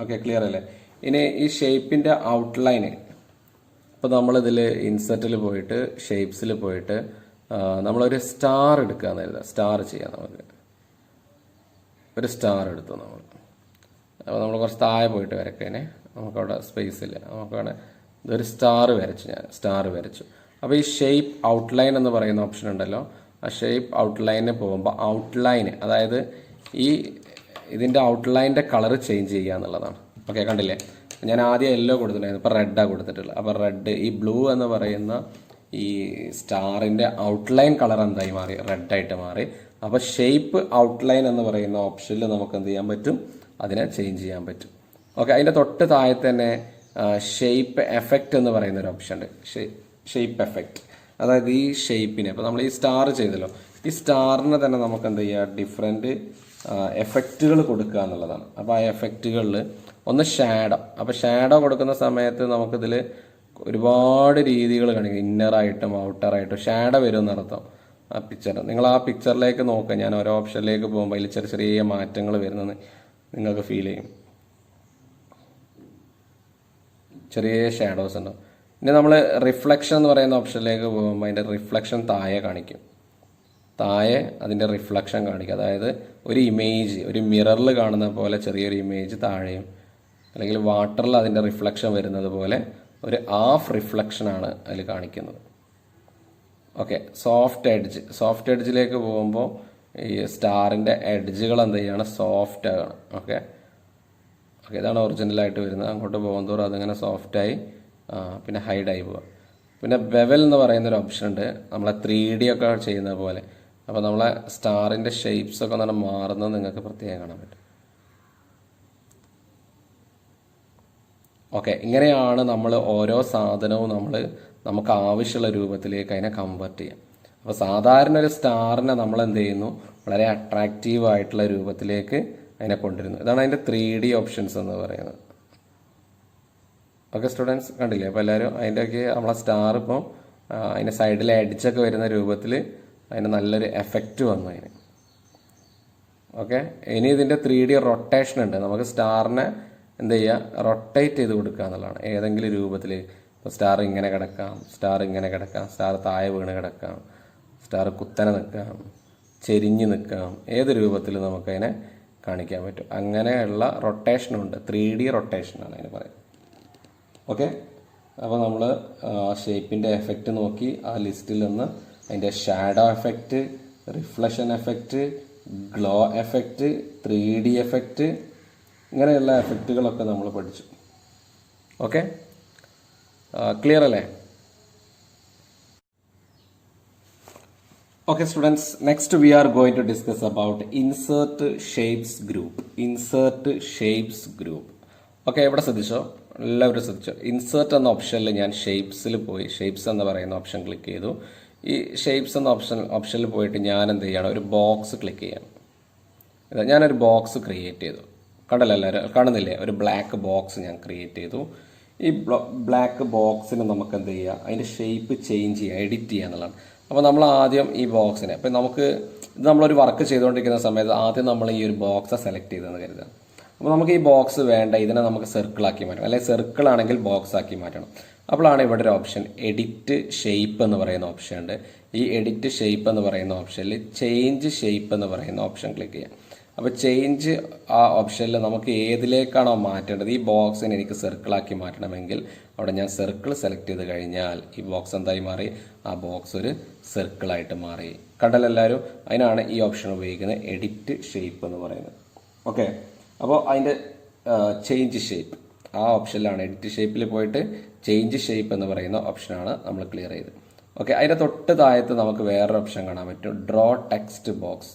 ഓക്കെ, ക്ലിയർ അല്ലേ? ഇനി ഈ ഷേപ്പിൻ്റെ ഔട്ട്ലൈന്, ഇപ്പോൾ നമ്മളിതിൽ ഇൻസെർട്ടിൽ പോയിട്ട് ഷേപ്സിൽ പോയിട്ട് നമ്മളൊരു സ്റ്റാർ എടുക്കുകയെന്ന് കരുതുക. സ്റ്റാർ ചെയ്യാം നമുക്ക്. ഒരു സ്റ്റാർ എടുത്തു നമ്മൾ. അപ്പോൾ നമ്മൾ കുറച്ച് താഴെ പോയിട്ട് വരയ്ക്കേനെ, നമുക്കവിടെ സ്പേസ് ഇല്ല, നമുക്കവിടെ ഇതൊരു സ്റ്റാർ വരച്ചു, ഞാൻ സ്റ്റാർ വരച്ചു. അപ്പോൾ ഈ ഷേപ്പ് ഔട്ട്ലൈൻ എന്ന് പറയുന്ന ഓപ്ഷൻ ഉണ്ടല്ലോ, ആ ഷേപ്പ് ഔട്ട്ലൈനിൽ പോകുമ്പോൾ ഔട്ട്ലൈന്, അതായത് ഇതിൻ്റെ ഔട്ട്ലൈൻ്റെ കളർ ചേഞ്ച് ചെയ്യുക എന്നുള്ളതാണ്. ഓക്കെ, കണ്ടില്ലേ, ഞാൻ ആദ്യം യെല്ലോ കൊടുത്തിട്ടുണ്ടായിരുന്നു, ഇപ്പോൾ റെഡാണ് കൊടുത്തിട്ടുള്ളത്. അപ്പോൾ റെഡ്, ഈ ബ്ലൂ എന്ന് പറയുന്ന ഈ സ്റ്റാറിൻ്റെ ഔട്ട്ലൈൻ കളർ എന്തായി മാറി, റെഡായിട്ട് മാറി. അപ്പോൾ ഷേപ്പ് ഔട്ട്ലൈൻ എന്ന് പറയുന്ന ഓപ്ഷനിൽ നമുക്ക് എന്ത് ചെയ്യാൻ പറ്റും, അതിനെ ചേഞ്ച് ചെയ്യാൻ പറ്റും. ഓക്കെ, അതിൻ്റെ തൊട്ട് താഴെ തന്നെ ഷേപ്പ് എഫക്റ്റ് എന്ന് പറയുന്ന ഒരു ഓപ്ഷൻ ഉണ്ട്. ഷേപ്പ് എഫക്റ്റ്, അതായത് ഈ ഷേപ്പിനെ, ഇപ്പോൾ നമ്മൾ ഈ സ്റ്റാർ ചെയ്തല്ലോ, ഈ സ്റ്റാറിനെ തന്നെ നമുക്ക് എന്ത് ചെയ്യുക, ഡിഫറെൻറ്റ് എഫക്റ്റുകൾ കൊടുക്കുക എന്നുള്ളതാണ്. അപ്പോൾ ആ എഫക്റ്റുകളിൽ ഒന്ന് ഷാഡോ. അപ്പോൾ ഷാഡോ കൊടുക്കുന്ന സമയത്ത് നമുക്കിതിൽ ഒരുപാട് രീതികൾ കാണിക്കും, ഇന്നറായിട്ടും ഔട്ടറായിട്ടും ഷാഡോ വരുമെന്നർത്ഥം ആ പിക്ചർ. നിങ്ങൾ ആ പിക്ചറിലേക്ക് നോക്കുക, ഞാൻ ഓരോ ഓപ്ഷനിലേക്ക് പോകുമ്പോൾ അതിൽ ചെറിയ ചെറിയ മാറ്റങ്ങൾ വരുന്നത് നിങ്ങൾക്ക് ഫീൽ ചെയ്യും. ചെറിയ ഷാഡോസ് ഉണ്ടാവും. പിന്നെ നമ്മൾ റിഫ്ലക്ഷൻ എന്ന് പറയുന്ന ഓപ്ഷനിലേക്ക് പോകുമ്പോൾ അതിൻ്റെ റിഫ്ലക്ഷൻ താഴെ കാണിക്കും, താഴെ അതിൻ്റെ റിഫ്ലക്ഷൻ കാണിക്കും. അതായത് ഒരു ഇമേജ്, ഒരു മിററിൽ കാണുന്ന പോലെ ചെറിയൊരു ഇമേജ് താഴെയും, അല്ലെങ്കിൽ വാട്ടറിൽ അതിൻ്റെ റിഫ്ലക്ഷൻ വരുന്നത് പോലെ ഒരു ഹാഫ് റിഫ്ലക്ഷനാണ് അതിൽ കാണിക്കുന്നത്. ഓക്കെ, സോഫ്റ്റ് എഡ്ജിലേക്ക് പോകുമ്പോൾ ഈ സ്റ്റാറിൻ്റെ എഡ്ജുകൾ എന്ത് ചെയ്യാണ്, സോഫ്റ്റ് ആണ്. ഓക്കെ, ഇതാണ് ഒറിജിനലായിട്ട് വരുന്നത്. അങ്ങോട്ട് പോകുന്നതോറും അതിങ്ങനെ സോഫ്റ്റായി പിന്നെ ഹൈഡായി പോവുക. പിന്നെ ബെവൽ എന്ന് പറയുന്നൊരു ഓപ്ഷൻ ഉണ്ട്, നമ്മളെ 3D ഒക്കെ ചെയ്യുന്ന പോലെ. അപ്പോൾ നമ്മളെ സ്റ്റാറിൻ്റെ ഷേപ്സ് ഒക്കെ നല്ല മാറുന്നത് നിങ്ങൾക്ക് പ്രത്യേകം കാണാൻ പറ്റും. ഓക്കെ, ഇങ്ങനെയാണ് നമ്മൾ ഓരോ സാധനവും നമുക്ക് ആവശ്യമുള്ള രൂപത്തിലേക്ക് അതിനെ കൺവേർട്ട് ചെയ്യാം. അപ്പോൾ സാധാരണ ഒരു സ്റ്റാറിനെ നമ്മൾ എന്ത് ചെയ്യുന്നു, വളരെ അട്രാക്റ്റീവ് ആയിട്ടുള്ള രൂപത്തിലേക്ക് അതിനെ കൊണ്ടുവരുന്നു. ഇതാണ് അതിൻ്റെ 3D ഓപ്ഷൻസ് എന്ന് പറയുന്നത്. ഓക്കെ സ്റ്റുഡൻസ്, കണ്ടില്ലേ? അപ്പോൾ എല്ലാവരും അതിൻ്റെയൊക്കെ നമ്മളെ സ്റ്റാർ ഇപ്പം അതിൻ്റെ സൈഡിലെ എഡ്ജൊക്കെ വരുന്ന രൂപത്തിൽ അതിന് നല്ലൊരു എഫക്റ്റ് വന്നു അതിന്. ഓക്കെ, ഇനി ഇതിൻ്റെ 3D റൊട്ടേഷൻ ഉണ്ട്. നമുക്ക് സ്റ്റാറിനെ എന്ത് ചെയ്യുക, റൊട്ടേറ്റ് ചെയ്ത് കൊടുക്കുക എന്നുള്ളതാണ്. ഏതെങ്കിലും രൂപത്തിൽ, ഇപ്പോൾ സ്റ്റാർ ഇങ്ങനെ കിടക്കാം, സ്റ്റാർ ഇങ്ങനെ കിടക്കാം, സ്റ്റാർ താഴെ വീണ് കിടക്കാം, സ്റ്റാർ കുത്തനെ നിൽക്കാം, ചെരിഞ്ഞ് നിൽക്കാം, ഏത് രൂപത്തിൽ നമുക്കതിനെ കാണിക്കാൻ പറ്റും. അങ്ങനെയുള്ള റൊട്ടേഷനുണ്ട്, 3D റൊട്ടേഷനാണ് അതിന് പറയുന്നത്. ഓക്കെ, അപ്പോൾ നമ്മൾ ഷേപ്പിൻ്റെ എഫക്റ്റ് നോക്കി, ആ ലിസ്റ്റിൽ നിന്ന് അതിൻ്റെ shadow effect, reflection effect, glow effect, 3D effect, ഇങ്ങനെയുള്ള എഫക്റ്റുകളൊക്കെ നമ്മൾ പഠിച്ചു. ഓക്കെ, ക്ലിയർ അല്ലേ? Okay students, next we are going to discuss about insert shapes group. Okay, ഇവിടെ ശ്രദ്ധിച്ചോ, എല്ലാവരും ശ്രദ്ധിച്ചോ. ഇൻസേർട്ട് എന്ന ഓപ്ഷനിൽ ഞാൻ ഷേപ്സിൽ പോയി, ഷേപ്സ് എന്ന് പറയുന്ന ഓപ്ഷൻ ക്ലിക്ക് ചെയ്തു. ഈ ഷേപ്സ് എന്ന ഓപ്ഷനിൽ പോയിട്ട് ഞാൻ എന്ത് ചെയ്യണം, ഒരു ബോക്സ് ക്ലിക്ക് ചെയ്യണം. ഞാനൊരു ബോക്സ് ക്രിയേറ്റ് ചെയ്തു. കണ്ടല്ലോ എല്ലാവരും, കാണുന്നില്ലേ? ഒരു ബ്ലാക്ക് ബോക്സ് ഞാൻ ക്രിയേറ്റ് ചെയ്തു. ഈ ബ്ലാക്ക് ബോക്സിന് നമുക്ക് എന്ത് ചെയ്യുക, അതിൻ്റെ ഷേപ്പ് ചേഞ്ച് ചെയ്യുക, എഡിറ്റ് ചെയ്യുക എന്നുള്ളതാണ്. അപ്പോൾ നമ്മൾ ആദ്യം ഈ ബോക്സിനെ, അപ്പോൾ ഇത് നമ്മളൊരു വർക്ക് ചെയ്തുകൊണ്ടിരിക്കുന്ന സമയത്ത് ആദ്യം നമ്മൾ ഈ ഒരു ബോക്സ് സെലക്ട് ചെയ്തെന്ന് കരുതുക. അപ്പോൾ നമുക്ക് ഈ ബോക്സ് വേണ്ട, ഇതിനെ നമുക്ക് സർക്കിളാക്കി മാറ്റണം, അല്ലെങ്കിൽ സർക്കിൾ ആണെങ്കിൽ ബോക്സ് ആക്കി മാറ്റണം. അപ്പോഴാണ് ഇവിടെ ഒരു ഓപ്ഷൻ എഡിറ്റ് ഷേപ്പ് എന്ന് പറയുന്ന ഓപ്ഷൻ ഉണ്ട്. ഈ എഡിറ്റ് ഷേപ്പ് എന്ന് പറയുന്ന ഓപ്ഷനിൽ ചേഞ്ച് ഷേപ്പ് എന്ന് പറയുന്ന ഓപ്ഷൻ ക്ലിക്ക് ചെയ്യാം. അപ്പോൾ ചേഞ്ച് ആ ഓപ്ഷനിൽ നമുക്ക് ഏതിലേക്കാണോ മാറ്റേണ്ടത്, ഈ ബോക്സിനെ എനിക്ക് സർക്കിളാക്കി മാറ്റണമെങ്കിൽ അവിടെ ഞാൻ സർക്കിൾ സെലക്ട് ചെയ്ത് കഴിഞ്ഞാൽ ഈ ബോക്സ് എന്തായി മാറി, ആ ബോക്സ് ഒരു സർക്കിളായിട്ട് മാറി. കണ്ടല്ലോ എല്ലാവരും? അതിനാണ് ഈ ഓപ്ഷൻ ഉപയോഗിക്കുന്നത്, എഡിറ്റ് ഷേപ്പ് എന്ന് പറയുന്നത്. ഓക്കെ, അപ്പോൾ അതിൻ്റെ ചേഞ്ച് ഷേപ്പ് ആ ഓപ്ഷനിലാണ്. എഡിറ്റ് ഷേപ്പിൽ പോയിട്ട് ചേഞ്ച് ഷേപ്പ് എന്ന് പറയുന്ന ഓപ്ഷനാണ് നമ്മൾ ക്ലിയർ ചെയ്ത്. ഓക്കെ, അതിൻ്റെ തൊട്ട് താഴത്ത് നമുക്ക് വേറൊരു ഓപ്ഷൻ കാണാൻ പറ്റും, ഡ്രോ ടെക്സ്റ്റ് ബോക്സ്.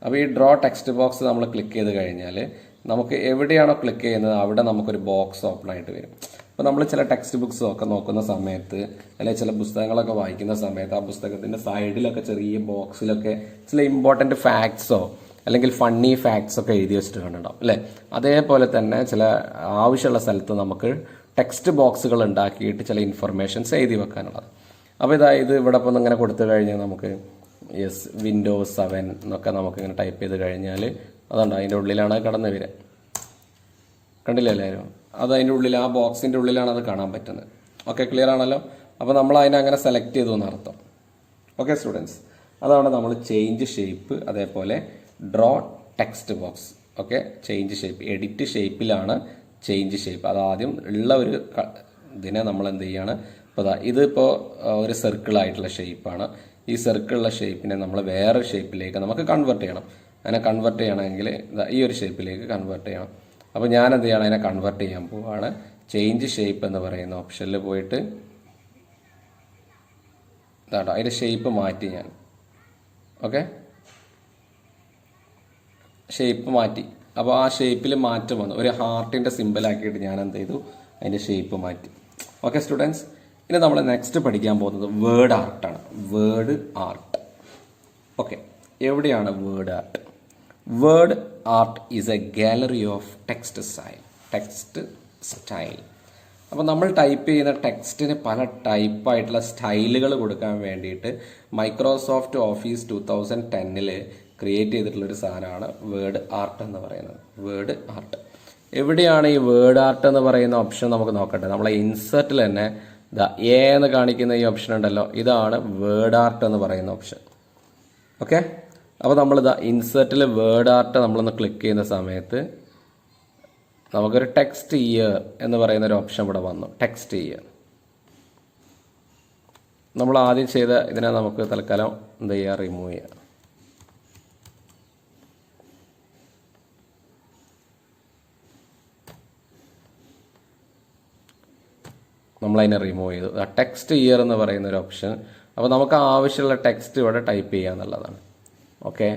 അപ്പോൾ ഈ ഡ്രോ ടെക്സ്റ്റ് ബോക്സ് നമ്മൾ ക്ലിക്ക് ചെയ്ത് കഴിഞ്ഞാൽ നമുക്ക് എവിടെയാണോ ക്ലിക്ക് ചെയ്യുന്നത് അവിടെ നമുക്കൊരു ബോക്സ് ഓപ്പൺ ആയിട്ട് വരും. അപ്പോൾ നമ്മൾ ചില ടെക്സ്റ്റ് ബുക്സ് ഒക്കെ നോക്കുന്ന സമയത്ത്, അല്ലെങ്കിൽ ചില പുസ്തകങ്ങളൊക്കെ വായിക്കുന്ന സമയത്ത് ആ പുസ്തകത്തിൻ്റെ സൈഡിലൊക്കെ ചെറിയ ബോക്സിലൊക്കെ ചില ഇമ്പോർട്ടൻറ്റ് ഫാക്ട്സോ അല്ലെങ്കിൽ ഫണ്ണി ഫാക്ട്സ് ഒക്കെ എഴുതി വെച്ചിട്ട് കണ്ടിട്ടുണ്ടാവും അല്ലേ? അതേപോലെ തന്നെ ചില ആവശ്യമുള്ള സ്ഥലത്ത് നമുക്ക് ടെക്സ്റ്റ് ബോക്സുകൾ ഉണ്ടാക്കിയിട്ട് ചില ഇൻഫർമേഷൻസ് എഴുതി വെക്കാനുള്ളത്. അപ്പോൾ ഇത് ഇവിടെ ഇപ്പോൾ ഇങ്ങനെ കൊടുത്തു കഴിഞ്ഞാൽ നമുക്ക് Windows 7 എന്നൊക്കെ നമുക്കിങ്ങനെ ടൈപ്പ് ചെയ്ത് കഴിഞ്ഞാൽ അതുണ്ട്, അതിൻ്റെ ഉള്ളിലാണ് കടന്നു വരിക. കണ്ടില്ല എല്ലാവരും? അത് അതിൻ്റെ ഉള്ളിൽ, ആ ബോക്സിൻ്റെ ഉള്ളിലാണ് അത് കാണാൻ പറ്റുന്നത്. ഓക്കെ, ക്ലിയർ ആണല്ലോ? അപ്പോൾ നമ്മൾ അതിനെ അങ്ങനെ സെലക്ട് ചെയ്തു എന്നർത്ഥം. ഓക്കെ സ്റ്റുഡൻസ്, അതാണ് നമ്മൾ ചേഞ്ച് ഷേപ്പ്, അതേപോലെ draw text box. Okay, change shape, edit ഷേപ്പിലാണ് ചേഞ്ച് ഷേപ്പ്. അതാദ്യം ഉള്ള ഒരു ഇതിനെ നമ്മൾ എന്ത് ചെയ്യാണ്, ഇപ്പോൾ ഇതിപ്പോൾ ഒരു സർക്കിളായിട്ടുള്ള ഷേപ്പാണ്. ഈ സർക്കിളുള്ള ഷേപ്പിനെ നമ്മൾ വേറെ ഷേപ്പിലേക്ക് നമുക്ക് കൺവേർട്ട് ചെയ്യണം. അതിനെ കൺവേർട്ട് ചെയ്യണമെങ്കിൽ ഈ ഒരു ഷേപ്പിലേക്ക് കൺവേർട്ട് ചെയ്യണം. അപ്പോൾ ഞാൻ എന്ത് ചെയ്യണം, അതിനെ കൺവേർട്ട് ചെയ്യാൻ പോവുകയാണ്. ചേഞ്ച് ഷേപ്പ് എന്ന് പറയുന്ന ഓപ്ഷനിൽ പോയിട്ട് ഇതാട്ടോ അതിൻ്റെ ഷേപ്പ് മാറ്റി ഞാൻ. ഓക്കെ, ഷേപ്പ് മാറ്റി. അപ്പോൾ ആ ഷേപ്പിൽ മാറ്റം വന്നു. ഒരു ഹാർട്ടിൻ്റെ സിമ്പിളാക്കിയിട്ട് ഞാൻ എന്ത് ചെയ്തു, അതിൻ്റെ ഷേപ്പ് മാറ്റി. ഓക്കെ സ്റ്റുഡൻസ്, ഇനി നമ്മൾ നെക്സ്റ്റ് പഠിക്കാൻ പോകുന്നത് വേർഡ് ആർട്ടാണ്. Word art. ഓക്കെ, എവിടെയാണ് word art? Word art is a gallery of text style. അപ്പോൾ നമ്മൾ ടൈപ്പ് ചെയ്യുന്ന ടെക്സ്റ്റിന് പല ടൈപ്പായിട്ടുള്ള സ്റ്റൈലുകൾ കൊടുക്കാൻ വേണ്ടിയിട്ട് മൈക്രോസോഫ്റ്റ് ഓഫീസ് 2010 ക്രിയേറ്റ് ചെയ്തിട്ടുള്ളൊരു സാധനമാണ് വേർഡ് ആർട്ട് എന്ന് പറയുന്നത്. വേർഡ് ആർട്ട് എവിടെയാണ്? ഈ വേർഡ് ആർട്ട് എന്ന് പറയുന്ന ഓപ്ഷൻ നമുക്ക് നോക്കട്ടെ. നമ്മളെ ഇൻസെർട്ടിൽ തന്നെ എന്ന് കാണിക്കുന്ന ഈ ഓപ്ഷൻ ഉണ്ടല്ലോ, ഇതാണ് വേർഡ് ആർട്ട് എന്ന് പറയുന്ന ഓപ്ഷൻ. ഓക്കെ, അപ്പോൾ നമ്മളിതാ ഇൻസെർട്ടിൽ വേർഡ് ആർട്ട് നമ്മളൊന്ന് ക്ലിക്ക് ചെയ്യുന്ന സമയത്ത് നമുക്കൊരു ടെക്സ്റ്റ് ഇയർ എന്ന് പറയുന്ന ഒരു ഓപ്ഷൻ ഇവിടെ വന്നു. ടെക്സ്റ്റ് ഇയർ നമ്മൾ ആദ്യം ചെയ്ത ഇതിനെ നമുക്ക് തൽക്കാലം എന്ത് ചെയ്യുക, റിമൂവ് ചെയ്യാം. നമ്മളതിനെ റിമൂവ് ചെയ്തു. ടെക്സ്റ്റ് ഇയർ എന്ന് പറയുന്ന ഒരു ഓപ്ഷൻ. അപ്പോൾ നമുക്ക് ആവശ്യമുള്ള ടെക്സ്റ്റ് ഇവിടെ ടൈപ്പ് ചെയ്യുക എന്നുള്ളതാണ്. ഓക്കെ,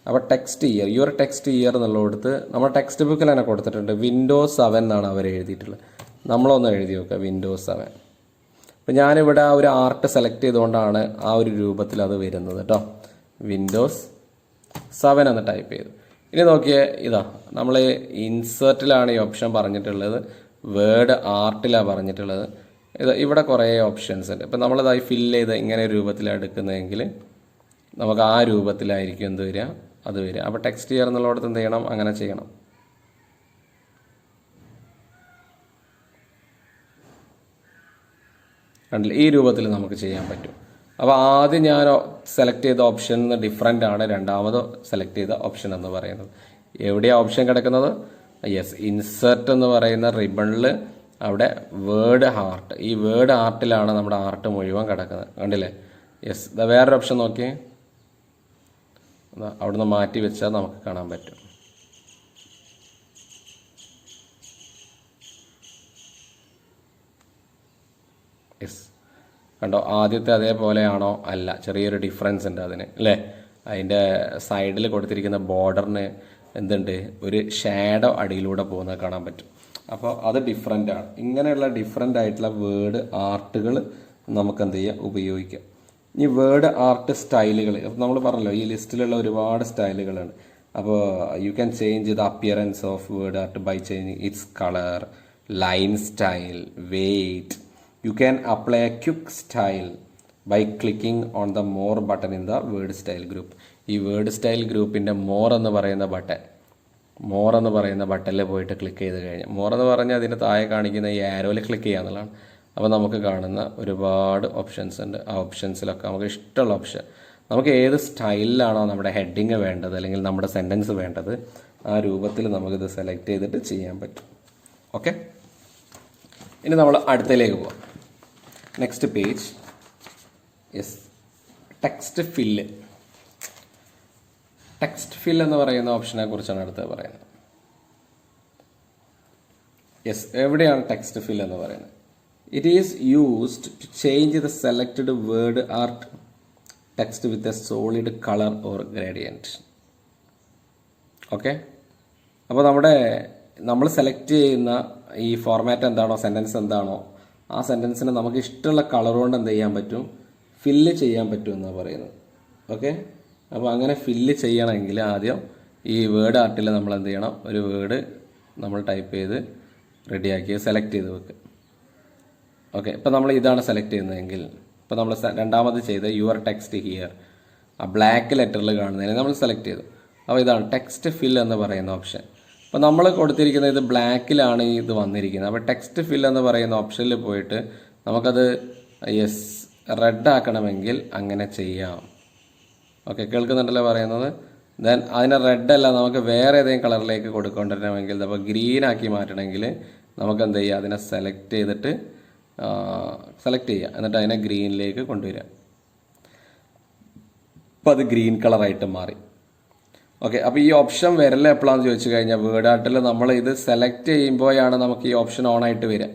അപ്പോൾ text here, your text here എന്നുള്ളടുത്ത് നമ്മൾ ടെക്സ്റ്റ് ബുക്കിൽ തന്നെ കൊടുത്തിട്ടുണ്ട്. Windows 7 എന്നാണ് അവർ എഴുതിയിട്ടുള്ളത്. നമ്മളൊന്ന് എഴുതി നോക്കുക, Windows 7. അപ്പോൾ ഞാനിവിടെ ആ ഒരു ആർട്ട് സെലക്ട് ചെയ്തുകൊണ്ടാണ് ആ ഒരു രൂപത്തിൽ അത് വരുന്നത് കേട്ടോ. Windows 7 എന്ന് ടൈപ്പ് ചെയ്തു. ഇനി നോക്കിയേ, ഇതാ നമ്മൾ ഇൻസേർട്ടിലാണ് ഈ ഓപ്ഷൻ പറഞ്ഞിട്ടുള്ളത്, വേർഡ് ആർട്ടിലാണ് പറഞ്ഞിട്ടുള്ളത്. ഇവിടെ കുറേ ഓപ്ഷൻസ് ഉണ്ട്. ഇപ്പം നമ്മളിതായി ഫില്ല് ചെയ്ത് ഇങ്ങനെ രൂപത്തിലാണ് എടുക്കുന്നതെങ്കിൽ നമുക്ക് ആ രൂപത്തിലായിരിക്കും എന്ത് വരിക, അത് വരിക. അപ്പോൾ ടെക്സ്റ്റ് ഇയർ എന്നുള്ളടത്ത് എന്ത് ചെയ്യണം, അങ്ങനെ ചെയ്യണം. കണ്ടില്ല, ഈ രൂപത്തിൽ നമുക്ക് ചെയ്യാൻ പറ്റും. അപ്പോൾ ആദ്യം ഞാൻ സെലക്ട് ചെയ്ത ഓപ്ഷൻ ഡിഫറെൻ്റ് ആണ് രണ്ടാമത് സെലക്ട് ചെയ്ത ഓപ്ഷൻ എന്ന് പറയുന്നത്. എവിടെയാണ് ഓപ്ഷൻ കിടക്കുന്നത്? യെസ്, ഇൻസെർട്ട് എന്ന് പറയുന്ന റിബണിൽ അവിടെ വേർഡ് ആർട്ട്, ഈ വേർഡ് ആർട്ടിലാണ് നമ്മുടെ ആർട്ട് മുഴുവൻ കിടക്കുന്നത്. കണ്ടില്ലേ? യെസ്, വേറൊരു ഓപ്ഷൻ നോക്കിയേ, അവിടുന്ന് മാറ്റി വെച്ചാൽ നമുക്ക് കാണാൻ പറ്റും. യെസ്, കണ്ടോ? ആദ്യത്തെ അതേപോലെയാണോ? അല്ല, ചെറിയൊരു ഡിഫറൻസ് ഉണ്ട് അതിന്, അല്ലേ? അതിൻ്റെ സൈഡിൽ കൊടുത്തിരിക്കുന്ന ബോർഡറിന് എന്തുണ്ട്, ഒരു ഷാഡോ അടിയിലൂടെ പോകുന്നത് കാണാൻ പറ്റും. അപ്പോൾ അത് ഡിഫറെൻ്റ് ആണ്. ഇങ്ങനെയുള്ള ഡിഫറെൻ്റ് ആയിട്ടുള്ള വേർഡ് ആർട്ടുകൾ നമുക്ക് എന്ത് ചെയ്യുക, ഉപയോഗിക്കാം. ഈ വേർഡ് ആർട്ട് സ്റ്റൈലുകൾ നമ്മൾ പറഞ്ഞല്ലോ, ഈ ലിസ്റ്റിലുള്ള ഒരുപാട് സ്റ്റൈലുകളുണ്ട്. അപ്പോൾ you can change the appearance of Word art by changing its colour, line style, weight. You can apply a quick style by clicking on the more button in the Word style group. ഈ Word style ഗ്രൂപ്പിൻ്റെ more എന്ന് പറയുന്ന ബട്ടണിൽ പോയിട്ട് click ചെയ്ത് കഴിഞ്ഞാൽ, more എന്ന് പറഞ്ഞാൽ അതിൻ്റെ താഴെ കാണിക്കുന്ന ഈ ആരോയിൽ ക്ലിക്ക് ചെയ്യുക എന്നുള്ളതാണ്. അപ്പോൾ നമുക്ക് കാണുന്ന ഒരുപാട് ഓപ്ഷൻസ് ഉണ്ട്. ആ ഓപ്ഷൻസിലൊക്കെ നമുക്ക് ഇഷ്ടമുള്ള ഓപ്ഷൻ, നമുക്ക് ഏത് സ്റ്റൈലിലാണോ നമ്മുടെ ഹെഡിങ് വേണ്ടത് അല്ലെങ്കിൽ നമ്മുടെ സെൻറ്റൻസ് വേണ്ടത്, ആ രൂപത്തിൽ നമുക്കിത് സെലക്ട് ചെയ്തിട്ട് ചെയ്യാൻ പറ്റും. ഓക്കെ, ഇനി നമ്മൾ അടുത്തതിലേക്ക് പോകാം. Next page. Yes, text fill. Text fill എന്ന് പറയുന്ന ഓപ്ഷനെ കുറിച്ചാണ് അടുത്ത് പറയുന്നത്. യെസ്, എവിടെയാണ് ടെക്സ്റ്റ് ഫിൽ എന്ന് പറയുന്നത്? It is used to change the selected Word art text with a solid colour or gradient. Okay, അപ്പോൾ നമ്മൾ സെലക്ട് ചെയ്യുന്ന ഈ ഫോർമാറ്റ് എന്താണോ, സെൻറ്റൻസ് എന്താണോ, ആ സെൻറ്റൻസിന് നമുക്ക് ഇഷ്ടമുള്ള കളർ കൊണ്ട് എന്ത് ചെയ്യാൻ പറ്റും, ഫില്ല് ചെയ്യാൻ പറ്റും എന്നാണ് പറയുന്നത്. ഓക്കെ, അപ്പോൾ അങ്ങനെ ഫില്ല് ചെയ്യണമെങ്കിൽ ആദ്യം ഈ വേർഡ് ആർട്ടിൽ നമ്മൾ എന്ത് ചെയ്യണം, ഒരു വേർഡ് നമ്മൾ ടൈപ്പ് ചെയ്ത് റെഡിയാക്കി സെലക്ട് ചെയ്ത് വെക്കുക. ഓക്കെ, ഇപ്പോൾ നമ്മൾ ഇതാണ് സെലക്ട് ചെയ്യുന്നതെങ്കിൽ, ഇപ്പോൾ നമ്മൾ രണ്ടാമത് ചെയ്ത് യുവർ ടെക്സ്റ്റ് ഹിയർ, ആ ബ്ലാക്ക് ലെറ്ററിൽ കാണുന്നതിന് നമ്മൾ സെലക്ട് ചെയ്തു. അപ്പോൾ ഇതാണ് ടെക്സ്റ്റ് ഫിൽ എന്ന് പറയുന്ന ഓപ്ഷൻ. അപ്പോൾ നമ്മൾ കൊടുത്തിരിക്കുന്നത് ഇത് ബ്ലാക്കിലാണ് ഇത് വന്നിരിക്കുന്നത്. അപ്പോൾ ടെക്സ്റ്റ് ഫിൽ എന്ന് പറയുന്ന ഓപ്ഷനിൽ പോയിട്ട് നമുക്കത് യെസ് റെഡ് ആക്കണമെങ്കിൽ അങ്ങനെ ചെയ്യാം. ഓക്കെ, കേൾക്കുന്നുണ്ടല്ലോ പറയുന്നത്? ദെൻ അതിനെ റെഡ് അല്ല നമുക്ക് വേറെ ഏതെങ്കിലും കളറിലേക്ക് കൊടുക്കൊണ്ടിരണമെങ്കിൽ അപ്പോൾ ഗ്രീൻ ആക്കി മാറ്റണമെങ്കിൽ നമുക്ക് എന്ത് ചെയ്യുക, അതിനെ സെലക്ട് ചെയ്യുക, എന്നിട്ട് അതിനെ ഗ്രീനിലേക്ക് കൊണ്ടുവരിക. അപ്പോൾ അത് ഗ്രീൻ കളറായിട്ട് മാറി. ഓക്കെ, അപ്പോൾ ഈ ഓപ്ഷൻ വരല് എപ്പോഴാണെന്ന് ചോദിച്ചു കഴിഞ്ഞാൽ വേർഡ് ആർട്ടിൽ നമ്മൾ ഇത് സെലക്ട് ചെയ്യുമ്പോഴാണ് നമുക്ക് ഈ ഓപ്ഷൻ ഓൺ ആയിട്ട് വരിക.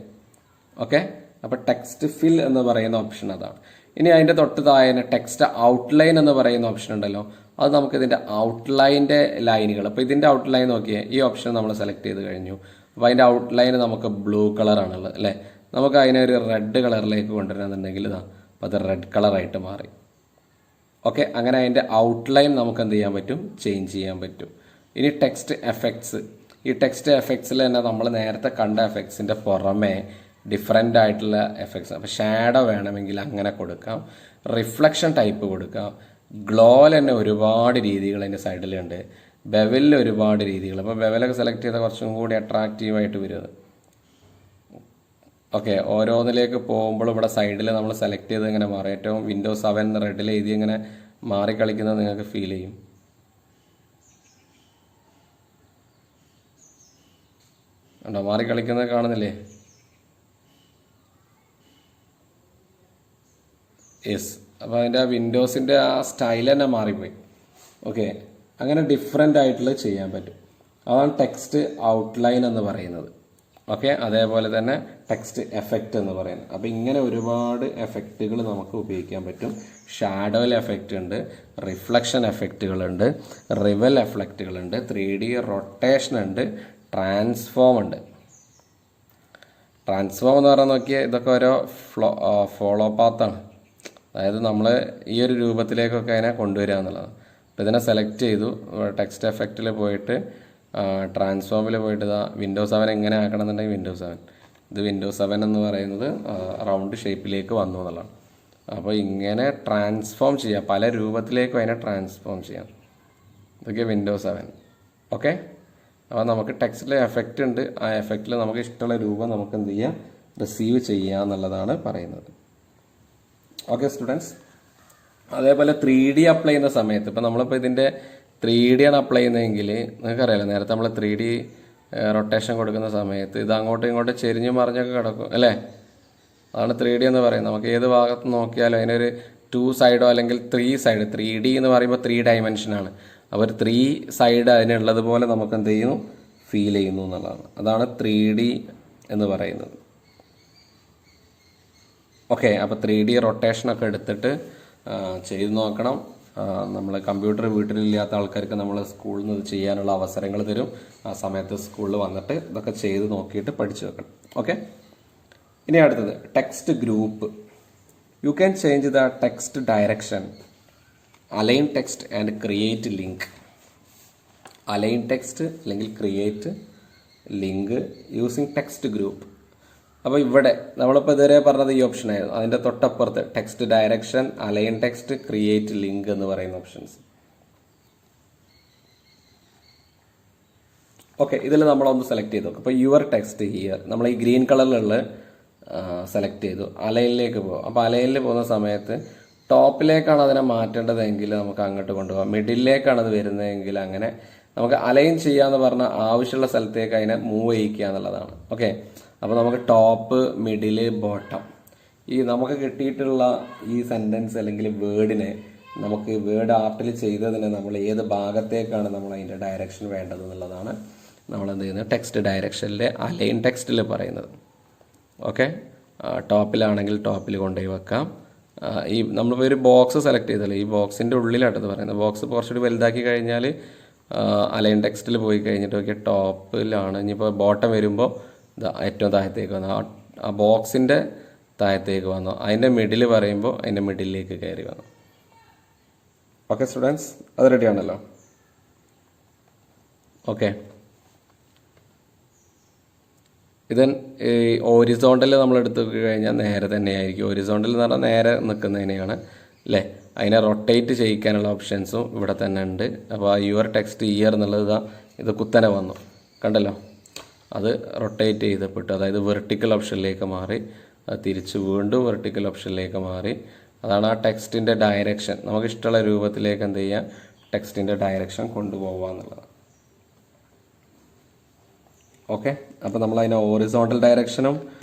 ഓക്കെ, അപ്പോൾ ടെക്സ്റ്റ് ഫിൽ എന്ന് പറയുന്ന ഓപ്ഷൻ അതാണ്. ഇനി അതിൻ്റെ തൊട്ട് താഴെ ടെക്സ്റ്റ് ഔട്ട്ലൈൻ എന്ന് പറയുന്ന ഓപ്ഷൻ ഉണ്ടല്ലോ, അത് നമുക്ക് ഇതിൻ്റെ ഔട്ട്ലൈൻ്റെ ലൈനുകൾ, അപ്പോൾ ഇതിൻ്റെ ഔട്ട്ലൈൻ നോക്കിയേ, ഈ ഓപ്ഷൻ നമ്മൾ സെലക്ട് ചെയ്ത് കഴിഞ്ഞു. അപ്പോൾ അതിൻ്റെ ഔട്ട്ലൈൻ നമുക്ക് ബ്ലൂ കളറാണുള്ളത് അല്ലേ. നമുക്ക് അതിനെ ഒരു റെഡ് കളറിലേക്ക് കൊണ്ടുവരണമെന്നുണ്ടെങ്കിൽ ഇതാ, അപ്പോൾ അത് റെഡ് കളറായിട്ട് മാറി. ഓക്കെ, അങ്ങനെ അതിൻ്റെ ഔട്ട്ലൈൻ നമുക്ക് എന്ത് ചെയ്യാൻ പറ്റും, ചേഞ്ച് ചെയ്യാൻ പറ്റും. ഇനി ടെക്സ്റ്റ് എഫക്ട്സ്, ഈ ടെക്സ്റ്റ് എഫക്ട്സിൽ തന്നെ നമ്മൾ നേരത്തെ കണ്ട എഫക്ട്സിൻ്റെ പുറമെ ഡിഫറെൻ്റ് ആയിട്ടുള്ള എഫക്ട്സ്, അപ്പോൾ ഷാഡോ വേണമെങ്കിൽ അങ്ങനെ കൊടുക്കാം, റിഫ്ലക്ഷൻ ടൈപ്പ് കൊടുക്കാം, ഗ്ലോയിൽ തന്നെ ഒരുപാട് രീതികൾ അതിൻ്റെ സൈഡിലുണ്ട്, ബെവലിൽ ഒരുപാട് രീതികൾ. അപ്പോൾ ബെവലൊക്കെ സെലക്ട് ചെയ്താൽ കുറച്ചും കൂടി അട്രാക്റ്റീവായിട്ട് വരും. ഓക്കെ, ഓരോന്നിലേക്ക് പോകുമ്പോൾ ഇവിടെ സൈഡിൽ നമ്മൾ സെലക്ട് ചെയ്ത് ഇങ്ങനെ മാറും. ഏറ്റവും വിൻഡോസ് 7 റെഡിൽ എഴുതി ഇങ്ങനെ മാറിക്കളിക്കുന്നത് നിങ്ങൾക്ക് ഫീൽ ചെയ്യും. ഉണ്ടോ, മാറിക്കളിക്കുന്നത് കാണുന്നില്ലേ? യെസ്, അപ്പോൾ അതിൻ്റെ ആ വിൻഡോസിൻ്റെ ആ സ്റ്റൈൽ തന്നെ മാറിപ്പോയി. ഓക്കെ, അങ്ങനെ ഡിഫറെൻ്റ് ആയിട്ടുള്ള ചെയ്യാൻ പറ്റും. അതാണ് ടെക്സ്റ്റ് ഔട്ട്ലൈൻ എന്ന് പറയുന്നത്. ഓക്കെ, അതേപോലെ തന്നെ ടെക്സ്റ്റ് എഫക്റ്റ് എന്ന് പറയുന്നത്. അപ്പോൾ ഇങ്ങനെ ഒരുപാട് എഫക്റ്റുകൾ നമുക്ക് ഉപയോഗിക്കാൻ പറ്റും. ഷാഡോയിൽ എഫക്റ്റ് ഉണ്ട്, റിഫ്ലക്ഷൻ എഫക്റ്റുകളുണ്ട്, റിവൽ എഫക്റ്റുകളുണ്ട്, 3D റൊട്ടേഷൻ ഉണ്ട്, ട്രാൻസ്ഫോം ഉണ്ട്. ട്രാൻസ്ഫോം എന്ന് പറഞ്ഞാൽ നോക്കിയാൽ ഇതൊക്കെ ഓരോ ഫോളോ പാത്താണ്. അതായത് നമ്മൾ ഈ ഒരു രൂപത്തിലേക്കൊക്കെ അതിനെ കൊണ്ടുവരിക എന്നുള്ളതാണ്. അപ്പോൾ ഇതിനെ സെലക്ട് ചെയ്തു, ടെക്സ്റ്റ് എഫക്റ്റിൽ പോയിട്ട് ട്രാൻസ്ഫോമിൽ പോയിട്ട് ഇതാ വിൻഡോസ് 7 എങ്ങനെ ആക്കണം എന്നുണ്ടെങ്കിൽ വിൻഡോസ് 7, ഇത് വിൻഡോസ് 7 എന്ന് പറയുന്നത് റൗണ്ട് ഷേപ്പിലേക്ക് വന്നു എന്നുള്ളതാണ്. അപ്പോൾ ഇങ്ങനെ ട്രാൻസ്ഫോം ചെയ്യാം, പല രൂപത്തിലേക്കും അതിനെ ട്രാൻസ്ഫോം ചെയ്യാം. ഇതൊക്കെ വിൻഡോസ് 7. ഓക്കെ, അപ്പോൾ നമുക്ക് ടെക്സ്റ്റിൽ എഫക്റ്റ് ഉണ്ട്, ആ എഫക്റ്റിൽ നമുക്ക് ഇഷ്ടമുള്ള രൂപം നമുക്ക് എന്ത് ചെയ്യാം, റിസീവ് ചെയ്യുക എന്നുള്ളതാണ് പറയുന്നത്. ഓക്കെ സ്റ്റുഡൻസ്, അതേപോലെ 3D അപ്ലൈ ചെയ്യുന്ന സമയത്ത് ഇപ്പോൾ നമ്മളിപ്പോൾ ഇതിൻ്റെ 3D ആണ് അപ്ലൈ ചെയ്യുന്നതെങ്കിൽ നിങ്ങൾക്കറിയാലോ, നേരത്തെ നമ്മൾ 3D റൊട്ടേഷൻ കൊടുക്കുന്ന സമയത്ത് ഇത് അങ്ങോട്ടും ഇങ്ങോട്ടും ചെരിഞ്ഞ് മറിഞ്ഞൊക്കെ കിടക്കും അല്ലേ. അതാണ് 3D എന്ന് പറയുന്നത്. നമുക്ക് ഏത് ഭാഗത്ത് നോക്കിയാലും അതിനൊരു 2 സൈഡോ അല്ലെങ്കിൽ 3 സൈഡ്, 3D എന്ന് പറയുമ്പോൾ 3 ഡയമെൻഷനാണ്. അപ്പോൾ 3 സൈഡ് അതിനുള്ളതുപോലെ നമുക്ക് എന്ത് ചെയ്യുന്നു, ഫീൽ ചെയ്യുന്നു എന്നുള്ളതാണ്. അതാണ് 3D എന്ന് പറയുന്നത്. ഓക്കെ, അപ്പോൾ 3D റൊട്ടേഷനൊക്കെ എടുത്തിട്ട് ചെയ്ത് നോക്കണം. നമ്മൾ കമ്പ്യൂട്ടർ വീട്ടിലില്ലാത്ത ആൾക്കാർക്ക് നമ്മൾ സ്കൂളിൽ നിന്ന് ചെയ്യാനുള്ള അവസരങ്ങൾ തരും. ആ സമയത്ത് സ്കൂളിൽ വന്നിട്ട് ഇതൊക്കെ ചെയ്ത് നോക്കിയിട്ട് പഠിച്ചു വെക്കണം. ഓക്കെ, ഇനി അടുത്തത് text group. You can change the text direction, align text and create link. Align text അല്ലെങ്കിൽ create link using text group. അപ്പോൾ ഇവിടെ നമ്മളിപ്പോൾ ഇതുവരെ പറഞ്ഞത് ഈ ഓപ്ഷനായിരുന്നു. അതിൻ്റെ തൊട്ടപ്പുറത്ത് text direction, align text, create link എന്ന് പറയുന്ന ഓപ്ഷൻസ്. ഓക്കെ, ഇതിൽ നമ്മളൊന്ന് സെലക്ട് ചെയ്തു. അപ്പോൾ യുവർ ടെക്സ്റ്റ് ഹിയർ നമ്മൾ ഈ ഗ്രീൻ കളറിലുള്ള സെലക്ട് ചെയ്തു. അലൈനിലേക്ക് പോകും. അപ്പോൾ അലൈനിൽ പോകുന്ന സമയത്ത് ടോപ്പിലേക്കാണ് അതിനെ മാറ്റേണ്ടതെങ്കിൽ നമുക്ക് അങ്ങോട്ട് കൊണ്ടുപോകാം, മിഡിലേക്കാണ് അത് വരുന്നതെങ്കിൽ അങ്ങനെ നമുക്ക് അലൈൻ ചെയ്യാന്ന് പറഞ്ഞാൽ ആവശ്യമുള്ള സ്ഥലത്തേക്ക് അതിനെ മൂവ് ചെയ്യിക്കുക എന്നുള്ളതാണ്. ഓക്കെ, അപ്പോൾ നമുക്ക് ടോപ്പ്, മിഡില്, ബോട്ടം, ഈ നമുക്ക് കിട്ടിയിട്ടുള്ള ഈ സെൻറ്റൻസ് അല്ലെങ്കിൽ വേർഡിനെ നമുക്ക് വേർഡ് ആർട്ടിൽ ചെയ്തതിനെ നമ്മൾ ഏത് ഭാഗത്തേക്കാണ് നമ്മൾ അതിൻ്റെ ഡയറക്ഷൻ വേണ്ടത് എന്നുള്ളതാണ് നമ്മൾ എന്ത് ചെയ്യുന്നത് ടെക്സ്റ്റ് ഡയറക്ഷനിലെ അലൈൻ ടെക്സ്റ്റിൽ പറയുന്നത്. ഓക്കെ, ടോപ്പിലാണെങ്കിൽ ടോപ്പിൽ കൊണ്ടുപോയി വെക്കാം. ഈ നമ്മളിപ്പോൾ ഒരു ബോക്സ് സെലക്ട് ചെയ്തല്ലേ, ഈ ബോക്സിൻ്റെ ഉള്ളിലാട്ടത് പറയുന്നത്. ബോക്സ് കുറച്ചുകൂടി വലുതാക്കി കഴിഞ്ഞാൽ അലൈൻ ടെക്സ്റ്റിൽ പോയി കഴിഞ്ഞിട്ട് നോക്കിയാൽ ടോപ്പിലാണ്. ഇനിയിപ്പോൾ ബോട്ടം വരുമ്പോൾ ഏറ്റവും താഴത്തേക്ക് വന്നു, ആ ബോക്സിൻ്റെ താഴത്തേക്ക് വന്നു. അതിൻ്റെ മിഡിൽ പറയുമ്പോൾ അതിൻ്റെ മിഡിലേക്ക് കയറി വന്നു. ഓക്കെ സ്റ്റുഡൻസ്, അത് റെഡി ആണല്ലോ. ഓക്കെ, ഇതൻ ഓരിസോണ്ടൽ നമ്മൾ എടുത്തു കഴിഞ്ഞാൽ നേരെ തന്നെയായിരിക്കും. ഓരിസോണ്ടൽ എന്ന് പറഞ്ഞാൽ നേരെ നിൽക്കുന്നതിനെയാണ് അല്ലേ. അതിനെ റൊട്ടേറ്റ് ചെയ്യിക്കാനുള്ള ഓപ്ഷൻസും ഇവിടെ തന്നെ ഉണ്ട്. അപ്പോൾ യുവർ ടെക്സ്റ്റ് ഇയർ എന്നുള്ളത് ഇത് കുത്തനെ വന്നു കണ്ടല്ലോ, അത് റൊട്ടേറ്റ് ചെയ്തപ്പെട്ടു. അതായത് വെർട്ടിക്കൽ ഓപ്ഷനിലേക്ക് മാറി, അത് തിരിച്ച് വീണ്ടും വെർട്ടിക്കൽ ഓപ്ഷനിലേക്ക് മാറി. അതാണ് ആ ടെക്സ്റ്റിൻ്റെ ഡയറക്ഷൻ. നമുക്ക് ഇഷ്ടമുള്ള രൂപത്തിലേക്ക് എന്ത് ചെയ്യാം ടെക്സ്റ്റിൻ്റെ ഡയറക്ഷൻ കൊണ്ടുപോകുക എന്നുള്ളതാണ്. ഓക്കെ, അപ്പോൾ നമ്മൾ അതിനെ ഹോറിസോണ്ടൽ ഡയറക്ഷനും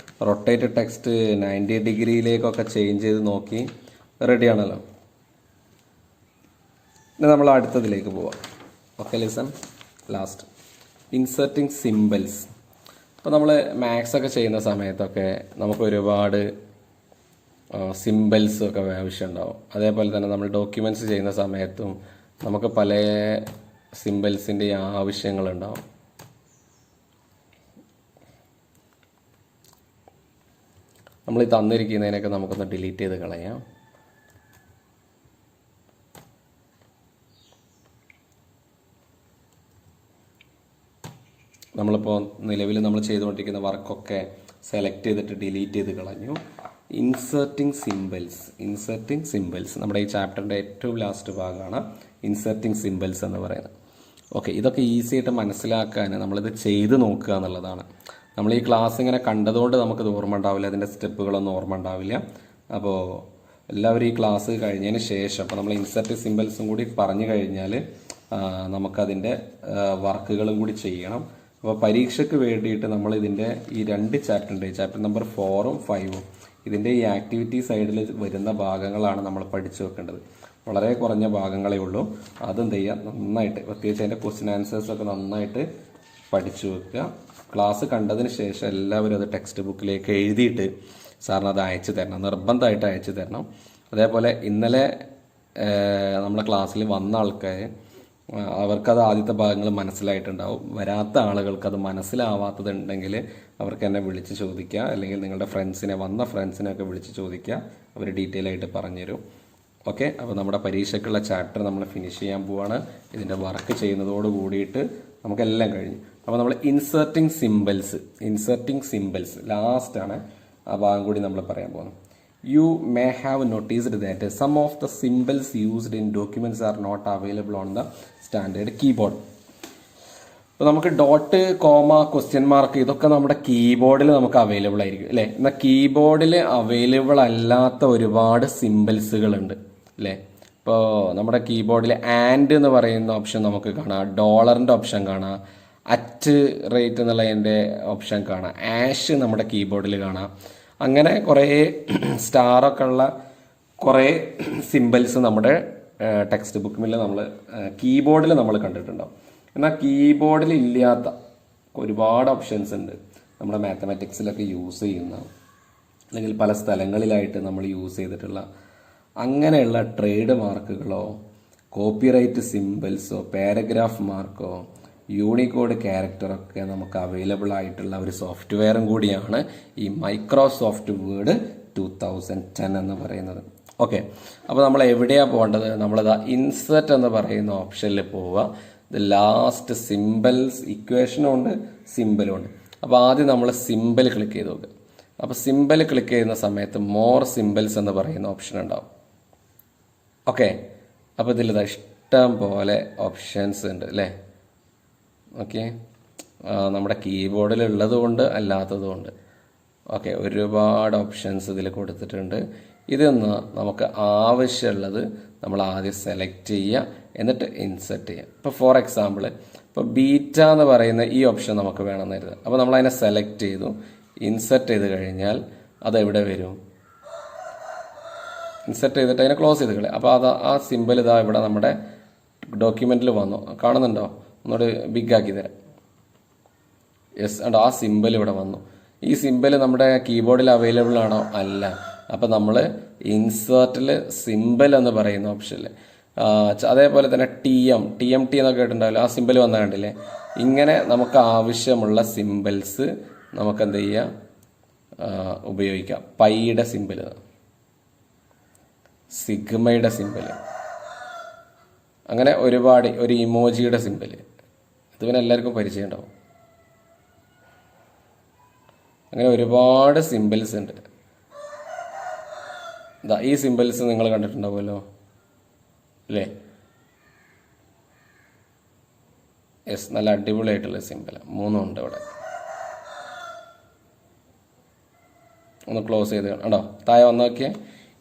റൊട്ടേറ്റ് ടെക്സ്റ്റ് 90 ഡിഗ്രിയിലേക്കൊക്കെ ചേഞ്ച് ചെയ്ത് നോക്കി. റെഡിയാണല്ലോ. ഇനി നമ്മൾ അടുത്തതിലേക്ക് പോവാം. Okay, listen last inserting symbols. അപ്പോൾ നമ്മൾ മാത്സ് ഒക്കെ ചെയ്യുന്ന സമയത്തൊക്കെ നമുക്ക് ഒരുപാട് സിംബൽസ് ഒക്കെ ആവശ്യമുണ്ടാവും. അതേപോലെ തന്നെ നമ്മൾ ഡോക്യുമെൻറ്റ്സ് ചെയ്യുന്ന സമയത്തും നമുക്ക് പല സിംബൽസിൻ്റെ ആവശ്യങ്ങളുണ്ടാവും. നമ്മൾ ഈ തന്നിരിക്കുന്നതിനൊക്കെ നമുക്കൊന്ന് ഡിലീറ്റ് ചെയ്ത് കളയാം. നമ്മളിപ്പോൾ നിലവിൽ നമ്മൾ ചെയ്തുകൊണ്ടിരിക്കുന്ന വർക്കൊക്കെ സെലക്ട് ചെയ്തിട്ട് ഡിലീറ്റ് ചെയ്ത് കളഞ്ഞു. ഇൻസെർട്ടിങ് സിംബൽസ് നമ്മുടെ ഈ ചാപ്റ്ററിൻ്റെ ഏറ്റവും ലാസ്റ്റ് ഭാഗമാണ് ഇൻസെർട്ടിങ് സിംബൽസ് എന്ന് പറയുന്നത്. ഓക്കെ, ഇതൊക്കെ ഈസി ആയിട്ട് മനസ്സിലാക്കാൻ നമ്മളിത് ചെയ്ത് നോക്കുക എന്നുള്ളതാണ്. നമ്മൾ ഈ ക്ലാസ് ഇങ്ങനെ കണ്ടതുകൊണ്ട് നമുക്കിത് ഓർമ്മ ഉണ്ടാവില്ല, അതിൻ്റെ സ്റ്റെപ്പുകളൊന്നും ഓർമ്മ ഉണ്ടാവില്ല. അപ്പോൾ എല്ലാവരും ഈ ക്ലാസ് കഴിഞ്ഞതിന് ശേഷം അപ്പോൾ നമ്മൾ ഇൻസെർട്ട് സിംബൽസും കൂടി പറഞ്ഞു കഴിഞ്ഞാൽ നമുക്കതിൻ്റെ വർക്കുകളും കൂടി ചെയ്യണം. അപ്പോൾ പരീക്ഷയ്ക്ക് വേണ്ടിയിട്ട് നമ്മൾ ഇതിൻ്റെ ഈ 2 ചാപ്റ്റർ നമ്പർ 4ഉം 5ഉം ഇതിൻ്റെ ഈ ആക്ടിവിറ്റി സൈഡിൽ വരുന്ന ഭാഗങ്ങളാണ് നമ്മൾ പഠിച്ചു വെക്കേണ്ടത്. വളരെ കുറഞ്ഞ ഭാഗങ്ങളേ ഉള്ളൂ. അതെന്ത് ചെയ്യുക, നന്നായിട്ട് പ്രത്യേകിച്ച് അതിൻ്റെ ക്വസ്റ്റ്യൻ ആൻസേഴ്സൊക്കെ നന്നായിട്ട് പഠിച്ചു വെക്കുക. ക്ലാസ് കണ്ടതിന് ശേഷം എല്ലാവരും അത് ടെക്സ്റ്റ് ബുക്കിലേക്ക് എഴുതിയിട്ട് സാറിന് അത് അയച്ചു തരണം, നിർബന്ധമായിട്ട് അയച്ചു തരണം. അതേപോലെ ഇന്നലെ നമ്മുടെ ക്ലാസ്സിൽ വന്ന ആൾക്കാർ അവർക്കത് ആദ്യത്തെ ഭാഗങ്ങൾ മനസ്സിലായിട്ടുണ്ടാവും. വരാത്ത ആളുകൾക്ക് അത് മനസ്സിലാവാത്തതുണ്ടെങ്കിൽ അവർക്ക് എന്നെ വിളിച്ച് ചോദിക്കുക, അല്ലെങ്കിൽ നിങ്ങളുടെ വന്ന ഫ്രണ്ട്സിനെയൊക്കെ വിളിച്ച് ചോദിക്കുക, അവർ ഡീറ്റെയിൽ ആയിട്ട് പറഞ്ഞുതരും. ഓക്കെ, അപ്പോൾ നമ്മുടെ പരീക്ഷയ്ക്കുള്ള ചാപ്റ്റർ നമ്മൾ ഫിനിഷ് ചെയ്യാൻ പോവാണ്. ഇതിൻ്റെ വർക്ക് ചെയ്യുന്നതോട് കൂടിയിട്ട് നമുക്കെല്ലാം കഴിഞ്ഞു. അപ്പോൾ നമ്മൾ ഇൻസെർട്ടിങ് സിംബൽസ് ലാസ്റ്റാണ് ആ ഭാഗം കൂടി നമ്മൾ പറയാൻ പോകുന്നത്. You may have noticed that some of the symbols used in documents are not available on the standard keyboard. അപ്പോൾ നമുക്ക് ഡോട്ട്, കോമ, ക്വസ്റ്റ്യൻ മാർക്ക് ഇതൊക്കെ നമ്മുടെ കീബോർഡിൽ നമുക്ക് അവൈലബിൾ ആയിരിക്കും അല്ലേ. എന്നാൽ കീബോർഡിൽ അവൈലബിൾ അല്ലാത്ത ഒരുപാട് സിംബൽസുകളുണ്ട് അല്ലേ. ഇപ്പോൾ നമ്മുടെ കീബോർഡിൽ ആൻഡ് എന്ന് പറയുന്ന ഓപ്ഷൻ നമുക്ക് കാണാം, ഡോളറിൻ്റെ ഓപ്ഷൻ കാണാം, അറ്റ് റേറ്റ് എന്നുള്ളതിൻ്റെ ഓപ്ഷൻ കാണാം, ആഷ് നമ്മുടെ കീബോർഡിൽ കാണാം. അങ്ങനെ കുറേ സ്റ്റാറൊക്കെ ഉള്ള കുറേ സിംബൽസ് നമ്മുടെ ടെക്സ്റ്റ് ബുക്കിൽ നമ്മൾ കീബോർഡിൽ നമ്മൾ കണ്ടിട്ടുണ്ടാവും. എന്നാൽ കീബോർഡിൽ ഇല്ലാത്ത ഒരുപാട് ഓപ്ഷൻസ് ഉണ്ട് നമ്മുടെ മാത്തമാറ്റിക്സിലൊക്കെ യൂസ് ചെയ്യുന്ന, അല്ലെങ്കിൽ പല സ്ഥലങ്ങളിലായിട്ട് നമ്മൾ യൂസ് ചെയ്തിട്ടുള്ള അങ്ങനെയുള്ള ട്രേഡ് മാർക്കുകളോ കോപ്പിറൈറ്റ് സിംബൽസോ പാരഗ്രാഫ് മാർക്കോ യൂണിക്കോഡ് ക്യാരക്ടറൊക്കെ നമുക്ക് അവൈലബിൾ ആയിട്ടുള്ള ഒരു സോഫ്റ്റ്വെയറും കൂടിയാണ് ഈ മൈക്രോസോഫ്റ്റ് വേർഡ് 2010 എന്ന് പറയുന്നത്. ഓക്കെ, അപ്പോൾ നമ്മൾ എവിടെയാണ് പോകേണ്ടത്? നമ്മളിതാ ഇൻസെർട്ട് എന്ന് പറയുന്ന ഓപ്ഷനിൽ പോവുക. ഇത് ലാസ്റ്റ് സിംബൽസ് ഇക്വേഷനും ഉണ്ട്, സിംബലും ഉണ്ട്. അപ്പോൾ ആദ്യം നമ്മൾ സിംബൽ ക്ലിക്ക് ചെയ്ത് നോക്കുക. അപ്പോൾ സിംബൽ ക്ലിക്ക് ചെയ്യുന്ന സമയത്ത് മോർ സിംബൽസ് എന്ന് പറയുന്ന ഓപ്ഷൻ ഉണ്ടാവും. ഓക്കെ, അപ്പോൾ ഇതിൽ ഇഷ്ടം പോലെ ഓപ്ഷൻസ് ഉണ്ട് അല്ലേ. ഓക്കെ, നമ്മുടെ കീബോർഡിൽ ഉള്ളതുകൊണ്ട് അല്ലാത്തതുകൊണ്ട് ഓക്കെ ഒരുപാട് ഓപ്ഷൻസ് ഇതിൽ കൊടുത്തിട്ടുണ്ട്. ഇതൊന്ന് നമുക്ക് ആവശ്യമുള്ളത് നമ്മൾ ആദ്യം സെലക്ട് ചെയ്യുക, എന്നിട്ട് ഇൻസെർട്ട് ചെയ്യുക. ഇപ്പോൾ ഫോർ എക്സാമ്പിൾ ഇപ്പോൾ ബീറ്റ എന്ന് പറയുന്ന ഈ ഓപ്ഷൻ നമുക്ക് വേണമെന്ന് കരുതുക. അപ്പോൾ നമ്മൾ അതിനെ സെലക്ട് ചെയ്തു, ഇൻസെർട്ട് ചെയ്ത് കഴിഞ്ഞാൽ അതെവിടെ വരും? ഇൻസെർട്ട് ചെയ്തിട്ട് അതിനെ ക്ലോസ് ചെയ്ത് കളയും. അപ്പോൾ അത് ആ സിമ്പിൾ ഇതാ ഇവിടെ നമ്മുടെ ഡോക്യുമെൻറ്റിൽ വന്നു, കാണുന്നുണ്ടോ? ഒന്നുകൂടി ബിഗ് ആക്കി തരാം. യെസ്, ഉണ്ട്, ആ സിമ്പിൾ ഇവിടെ വന്നു. ഈ സിമ്പിൾ നമ്മുടെ കീബോർഡിൽ അവൈലബിൾ ആണോ? അല്ല. അപ്പം നമ്മൾ ഇൻസേർട്ടിൽ സിമ്പിൾ എന്ന് പറയുന്ന ഓപ്ഷനിൽ അതേപോലെ തന്നെ ടി എം ടി എന്നൊക്കെ കേട്ടിട്ടുണ്ടാവില്ല, ആ സിമ്പിൾ വന്നാൽ കണ്ടില്ലേ. ഇങ്ങനെ നമുക്ക് ആവശ്യമുള്ള സിമ്പിൾസ് നമുക്ക് എന്ത് ചെയ്യാം, ഉപയോഗിക്കാം. പൈയുടെ സിമ്പിൾ, സിഗ്മയുടെ സിമ്പിൾ, അങ്ങനെ ഒരുപാട്, ഒരു ഇമോജിയുടെ സിമ്പിൾ, ഇത് പിന്നെ എല്ലാവർക്കും പരിചയം ഉണ്ടാവും. അങ്ങനെ ഒരുപാട് സിമ്പിൾസ് ഉണ്ട്. ഈ സിമ്പിൾസ് നിങ്ങൾ കണ്ടിട്ടുണ്ടാവുമല്ലോ അല്ലേ. യെസ്, നല്ല അടിപൊളിയായിട്ടുള്ള സിമ്പിൾ 3 ഉണ്ട് ഇവിടെ. ഒന്ന് ക്ലോസ് ചെയ്ത് കണ്ടോ, താഴെ വന്ന് നോക്കിയേ.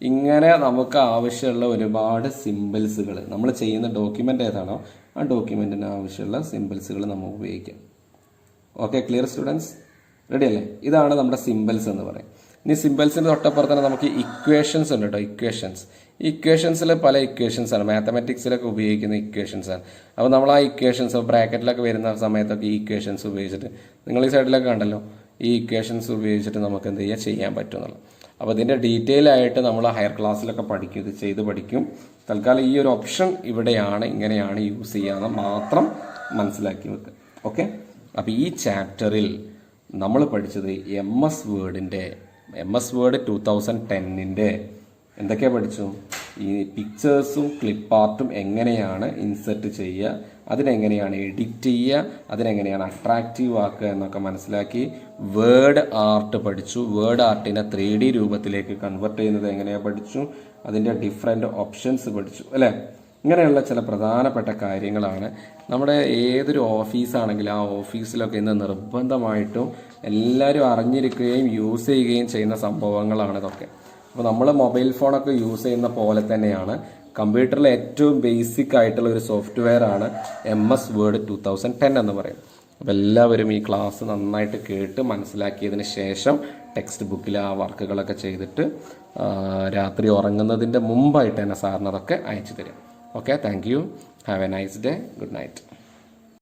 ഇങ്ങനെ നമുക്ക് ആവശ്യമുള്ള ഒരുപാട് സിമ്പിൾസുകൾ നമ്മൾ ചെയ്യുന്ന ഡോക്യുമെൻ്റ് ഏതാണോ ആ ഡോക്യുമെൻറ്റിന് ആവശ്യമുള്ള സിമ്പിൾസുകൾ നമുക്ക് ഉപയോഗിക്കാം. Okay, clear students? റെഡി അല്ലേ? ഇതാണ് നമ്മുടെ സിമ്പിൾസ് എന്ന് പറയും. ഇനി സിമ്പിൾസിന് തൊട്ടപ്പുറത്ത് തന്നെ നമുക്ക് ഇക്വേഷൻസ് ഉണ്ട് കേട്ടോ. ഇക്വേഷൻസിൽ പല ഇക്വേഷൻസ് ആണ്, മാത്തമാറ്റിക്സിലൊക്കെ ഉപയോഗിക്കുന്ന ഇക്വേഷൻസ് ആണ്. അപ്പോൾ നമ്മൾ ആ ഇക്വേഷൻസ് ബ്രാക്കറ്റിലൊക്കെ വരുന്ന സമയത്തൊക്കെ ഈ ഇക്വേഷൻസ് ഉപയോഗിച്ചിട്ട്, നിങ്ങൾ ഈ സൈഡിലൊക്കെ കണ്ടല്ലോ, ഈ ഇക്വേഷൻസ് ഉപയോഗിച്ചിട്ട് നമുക്ക് എന്ത് ചെയ്യാൻ പറ്റുമെന്നുള്ളത്. അപ്പോൾ ഇതിൻ്റെ ഡീറ്റെയിൽ ആയിട്ട് നമ്മൾ ഹയർ ക്ലാസ്സിലൊക്കെ പഠിക്കും, ഇത് ചെയ്ത് പഠിക്കും. തൽക്കാലം ഈ ഒരു ഓപ്ഷൻ ഇവിടെയാണ്, ഇങ്ങനെയാണ് യൂസ് ചെയ്യാമെന്ന് മാത്രം മനസ്സിലാക്കി വെക്കുക. ഓക്കെ, അപ്പോൾ ഈ ചാപ്റ്ററിൽ നമ്മൾ പഠിച്ചത് എം എസ് വേർഡ് 2010 എന്തൊക്കെയാണ് പഠിച്ചു? ഈ പിക്ചേഴ്സും ക്ലിപ്പ് ആർട്ടും എങ്ങനെയാണ് ഇൻസെർട്ട് ചെയ്യുക, അതിനെങ്ങനെയാണ് എഡിറ്റ് ചെയ്യുക, അതിനെങ്ങനെയാണ് അട്രാക്റ്റീവ് ആക്കുക എന്നൊക്കെ മനസ്സിലാക്കി. വേർഡ് ആർട്ട് പഠിച്ചു. വേർഡ് ആർട്ടിനെ 3D രൂപത്തിലേക്ക് കൺവെർട്ട് ചെയ്യുന്നത് എങ്ങനെയാണ് പഠിച്ചു. അതിൻ്റെ ഡിഫറെൻറ്റ് ഓപ്ഷൻസ് പഠിച്ചു അല്ലേ? ഇങ്ങനെയുള്ള ചില പ്രധാനപ്പെട്ട കാര്യങ്ങളാണ്. നമ്മുടെ ഏതൊരു ഓഫീസാണെങ്കിലും ആ ഓഫീസിലൊക്കെ ഇന്ന് നിർബന്ധമായിട്ടും എല്ലാവരും അറിഞ്ഞിരിക്കുകയും യൂസ് ചെയ്യുകയും ചെയ്യുന്ന സംഭവങ്ങളാണ് ഇതൊക്കെ. അപ്പോൾ നമ്മൾ മൊബൈൽ ഫോണൊക്കെ യൂസ് ചെയ്യുന്ന പോലെ തന്നെയാണ് കമ്പ്യൂട്ടറിലെ ഏറ്റവും ബേസിക് ആയിട്ടുള്ള ഒരു സോഫ്റ്റ്വെയർ ആണ് MS Word 2010 എന്ന് പറയും. അപ്പോൾ എല്ലാവരും ഈ ക്ലാസ് നന്നായിട്ട് കേട്ട് മനസ്സിലാക്കിയതിന് ശേഷം ടെക്സ്റ്റ് ബുക്കിൽ ആ വർക്കുകളൊക്കെ ചെയ്തിട്ട് രാത്രി ഉറങ്ങുന്നതിൻ്റെ മുമ്പായിട്ട് തന്നെ സാറിന് അതൊക്കെ അയച്ചു തരും. Okay, thank you. Have A nice day. Good night.